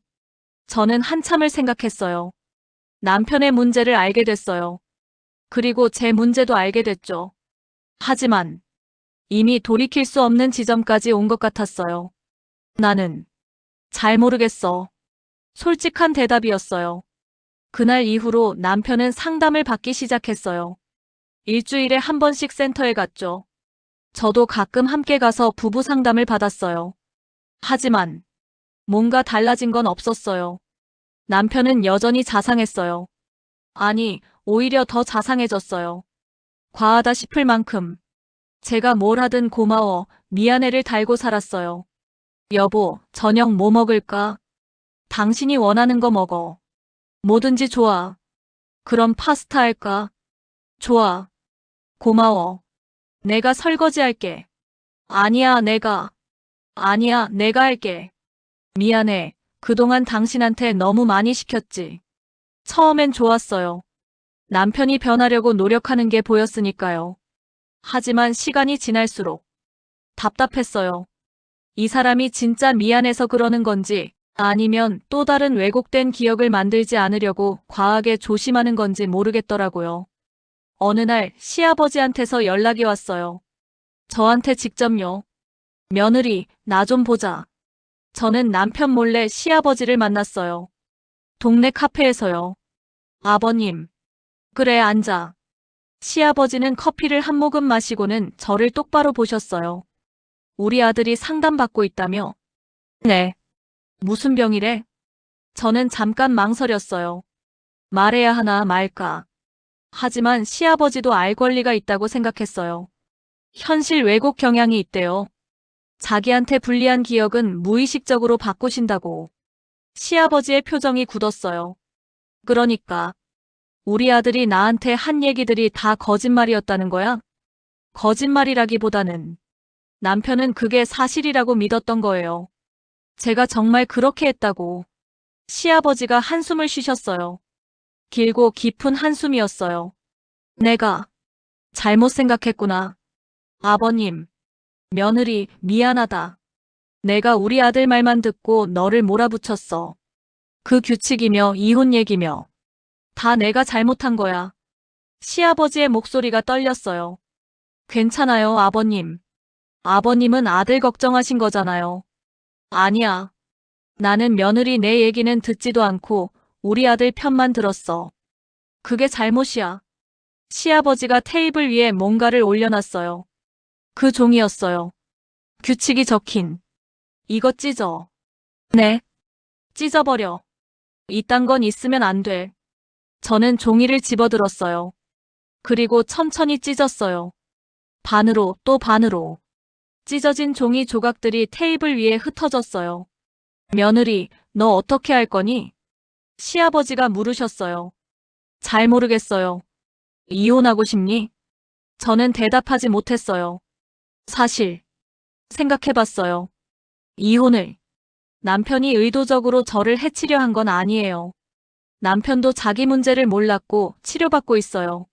저는 한참을 생각했어요. 남편의 문제를 알게 됐어요. 그리고 제 문제도 알게 됐죠. 하지만 이미 돌이킬 수 없는 지점까지 온 것 같았어요. 나는 잘 모르겠어. 솔직한 대답이었어요. 그날 이후로 남편은 상담을 받기 시작했어요. 일주일에 한 번씩 센터에 갔죠. 저도 가끔 함께 가서 부부 상담을 받았어요. 하지만 뭔가 달라진 건 없었어요. 남편은 여전히 자상했어요. 아니, 오히려 더 자상해졌어요. 과하다 싶을 만큼. 제가 뭘 하든 고마워, 미안해를 달고 살았어요. 여보, 저녁 뭐 먹을까? 당신이 원하는 거 먹어. 뭐든지 좋아. 그럼 파스타 할까? 좋아. 고마워. 내가 설거지 할게. 아니야, 내가 할게. 미안해. 그동안 당신한테 너무 많이 시켰지. 처음엔 좋았어요. 남편이 변하려고 노력하는 게 보였으니까요. 하지만 시간이 지날수록 답답했어요. 이 사람이 진짜 미안해서 그러는 건지 아니면 또 다른 왜곡된 기억을 만들지 않으려고 과하게 조심하는 건지 모르겠더라고요. 어느 날 시아버지한테서 연락이 왔어요. 저한테 직접요. 며느리, 나 좀 보자. 저는 남편 몰래 시아버지를 만났어요. 동네 카페에서요. 아버님, 그래, 앉아. 시아버지는 커피를 한 모금 마시고는 저를 똑바로 보셨어요. 우리 아들이 상담받고 있다며? 네. 무슨 병이래? 저는 잠깐 망설였어요. 말해야 하나 말까. 하지만 시아버지도 알 권리가 있다고 생각했어요. 현실 왜곡 경향이 있대요. 자기한테 불리한 기억은 무의식적으로 바꾸신다고. 시아버지의 표정이 굳었어요. 그러니까 우리 아들이 나한테 한 얘기들이 다 거짓말이었다는 거야? 거짓말이라기보다는 남편은 그게 사실이라고 믿었던 거예요. 제가 정말 그렇게 했다고. 시아버지가 한숨을 쉬셨어요. 길고 깊은 한숨이었어요. 내가 잘못 생각했구나. 아버님, 며느리, 미안하다. 내가 우리 아들 말만 듣고 너를 몰아붙였어. 그 규칙이며 이혼 얘기며 다 내가 잘못한 거야. 시아버지의 목소리가 떨렸어요. 괜찮아요, 아버님. 아버님은 아들 걱정하신 거잖아요. 아니야. 나는 며느리 내 얘기는 듣지도 않고 우리 아들 편만 들었어. 그게 잘못이야. 시아버지가 테이블 위에 뭔가를 올려놨어요. 그 종이였어요. 규칙이 적힌. 이거 찢어. 네. 찢어버려. 이딴 건 있으면 안 돼. 저는 종이를 집어들었어요. 그리고 천천히 찢었어요. 반으로 또 반으로. 찢어진 종이 조각들이 테이블 위에 흩어졌어요. 며느리, 너 어떻게 할 거니? 시아버지가 물으셨어요. 잘 모르겠어요. 이혼하고 싶니? 저는 대답하지 못했어요. 사실, 생각해봤어요. 이혼을. 남편이 의도적으로 저를 해치려 한 건 아니에요. 남편도 자기 문제를 몰랐고 치료받고 있어요.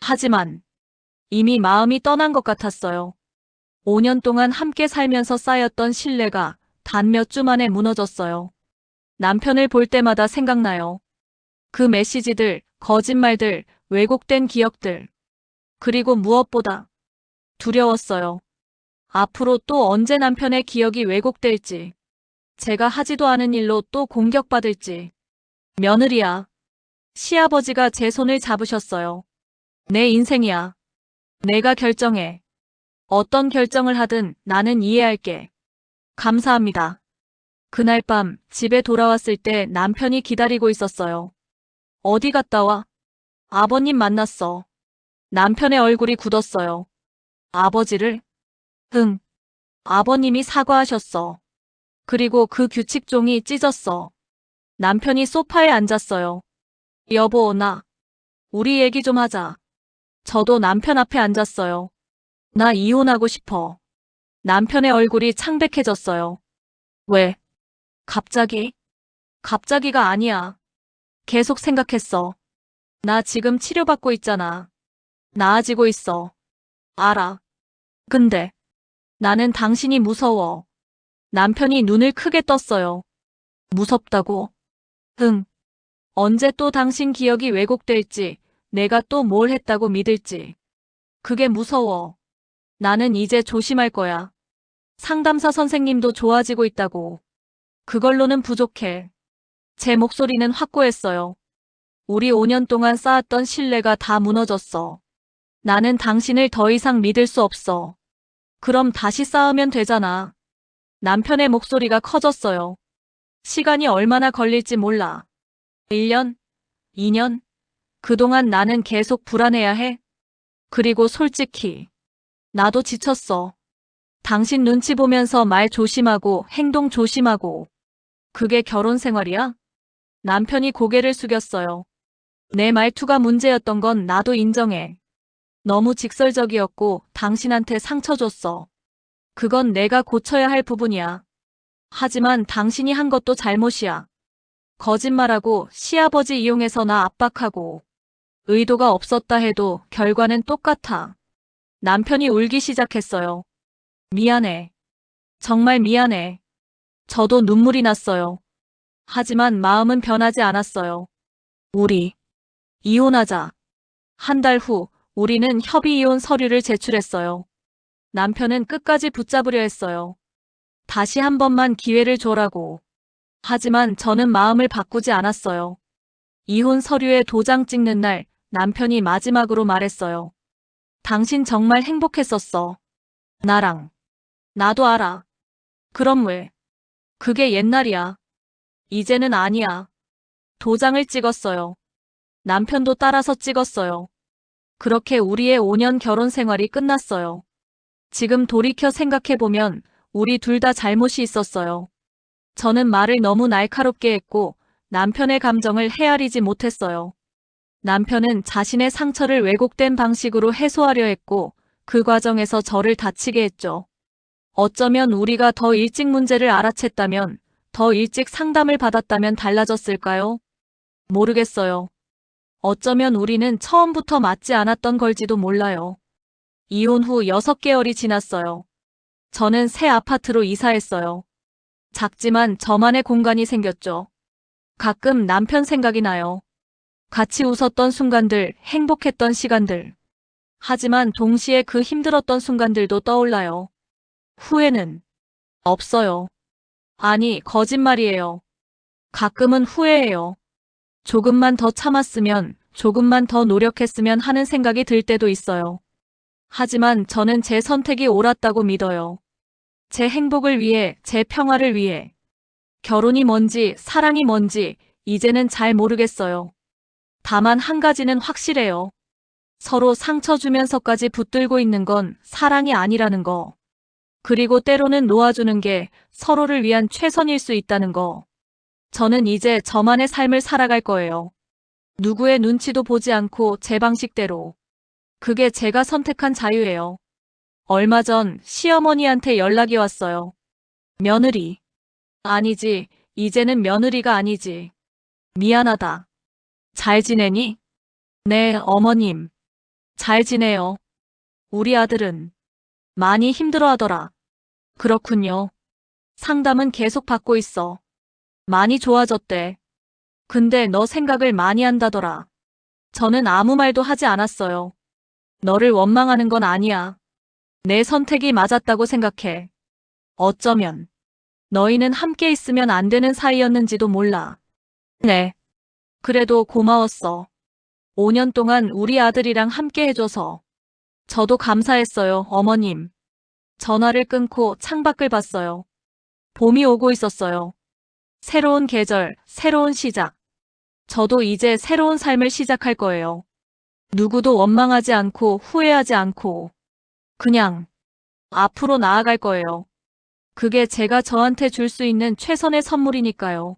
하지만 이미 마음이 떠난 것 같았어요. 5년 동안 함께 살면서 쌓였던 신뢰가 단 몇 주 만에 무너졌어요. 남편을 볼 때마다 생각나요. 그 메시지들, 거짓말들, 왜곡된 기억들. 그리고 무엇보다 두려웠어요. 앞으로 또 언제 남편의 기억이 왜곡될지. 제가 하지도 않은 일로 또 공격받을지. 며느리야. 시아버지가 제 손을 잡으셨어요. 내 인생이야. 내가 결정해. 어떤 결정을 하든 나는 이해할게. 감사합니다. 그날 밤 집에 돌아왔을 때 남편이 기다리고 있었어요. 어디 갔다 와? 아버님 만났어. 남편의 얼굴이 굳었어요. 아버지를? 응. 아버님이 사과하셨어. 그리고 그 규칙종이 찢었어. 남편이 소파에 앉았어요. 여보, 우리 얘기 좀 하자. 저도 남편 앞에 앉았어요. 나 이혼하고 싶어. 남편의 얼굴이 창백해졌어요. 왜? 갑자기? 갑자기가 아니야. 계속 생각했어. 나 지금 치료받고 있잖아. 나아지고 있어. 알아. 근데 나는 당신이 무서워. 남편이 눈을 크게 떴어요. 무섭다고? 응. 언제 또 당신 기억이 왜곡될지, 내가 또 뭘 했다고 믿을지. 그게 무서워. 나는 이제 조심할 거야. 상담사 선생님도 좋아지고 있다고. 그걸로는 부족해. 제 목소리는 확고했어요. 우리 5년 동안 쌓았던 신뢰가 다 무너졌어. 나는 당신을 더 이상 믿을 수 없어. 그럼 다시 싸우면 되잖아. 남편의 목소리가 커졌어요. 시간이 얼마나 걸릴지 몰라. 1년? 2년? 그동안 나는 계속 불안해야 해? 그리고 솔직히, 나도 지쳤어. 당신 눈치 보면서 말 조심하고 행동 조심하고. 그게 결혼 생활이야? 남편이 고개를 숙였어요. 내 말투가 문제였던 건 나도 인정해. 너무 직설적이었고 당신한테 상처 줬어. 그건 내가 고쳐야 할 부분이야. 하지만 당신이 한 것도 잘못이야. 거짓말하고 시아버지 이용해서 나 압박하고. 의도가 없었다 해도 결과는 똑같아. 남편이 울기 시작했어요. 미안해. 정말 미안해. 저도 눈물이 났어요. 하지만 마음은 변하지 않았어요. 우리 이혼하자. 한 달 후 우리는 협의 이혼 서류를 제출했어요. 남편은 끝까지 붙잡으려 했어요. 다시 한 번만 기회를 줘라고. 하지만 저는 마음을 바꾸지 않았어요. 이혼 서류에 도장 찍는 날 남편이 마지막으로 말했어요. 당신 정말 행복했었어. 나랑. 나도 알아. 그럼 왜? 그게 옛날이야. 이제는 아니야. 도장을 찍었어요. 남편도 따라서 찍었어요. 그렇게 우리의 5년 결혼 생활이 끝났어요. 지금 돌이켜 생각해보면 우리 둘 다 잘못이 있었어요. 저는 말을 너무 날카롭게 했고 남편의 감정을 헤아리지 못했어요. 남편은 자신의 상처를 왜곡된 방식으로 해소하려 했고 그 과정에서 저를 다치게 했죠. 어쩌면 우리가 더 일찍 문제를 알아챘다면, 더 일찍 상담을 받았다면 달라졌을까요? 모르겠어요. 어쩌면 우리는 처음부터 맞지 않았던 걸지도 몰라요. 이혼 후 6개월이 지났어요. 저는 새 아파트로 이사했어요. 작지만 저만의 공간이 생겼죠. 가끔 남편 생각이 나요. 같이 웃었던 순간들, 행복했던 시간들. 하지만 동시에 그 힘들었던 순간들도 떠올라요. 후회는 없어요. 아니, 거짓말이에요. 가끔은 후회해요. 조금만 더 참았으면, 조금만 더 노력했으면 하는 생각이 들 때도 있어요. 하지만 저는 제 선택이 옳았다고 믿어요. 제 행복을 위해, 제 평화를 위해. 결혼이 뭔지, 사랑이 뭔지, 이제는 잘 모르겠어요. 다만 한 가지는 확실해요. 서로 상처 주면서까지 붙들고 있는 건 사랑이 아니라는 거. 그리고 때로는 놓아주는 게 서로를 위한 최선일 수 있다는 거. 저는 이제 저만의 삶을 살아갈 거예요. 누구의 눈치도 보지 않고 제 방식대로. 그게 제가 선택한 자유예요. 얼마 전 시어머니한테 연락이 왔어요. 며느리. 아니지, 이제는 며느리가 아니지. 미안하다. 잘 지내니? 네, 어머님. 잘 지내요. 우리 아들은 많이 힘들어하더라. 그렇군요. 상담은 계속 받고 있어. 많이 좋아졌대. 근데 너 생각을 많이 한다더라. 저는 아무 말도 하지 않았어요. 너를 원망하는 건 아니야. 내 선택이 맞았다고 생각해. 어쩌면 너희는 함께 있으면 안 되는 사이였는지도 몰라. 네. 그래도 고마웠어. 5년 동안 우리 아들이랑 함께 해줘서. 저도 감사했어요, 어머님. 전화를 끊고 창밖을 봤어요. 봄이 오고 있었어요. 새로운 계절, 새로운 시작. 저도 이제 새로운 삶을 시작할 거예요. 누구도 원망하지 않고 후회하지 않고 그냥 앞으로 나아갈 거예요. 그게 제가 저한테 줄 수 있는 최선의 선물이니까요.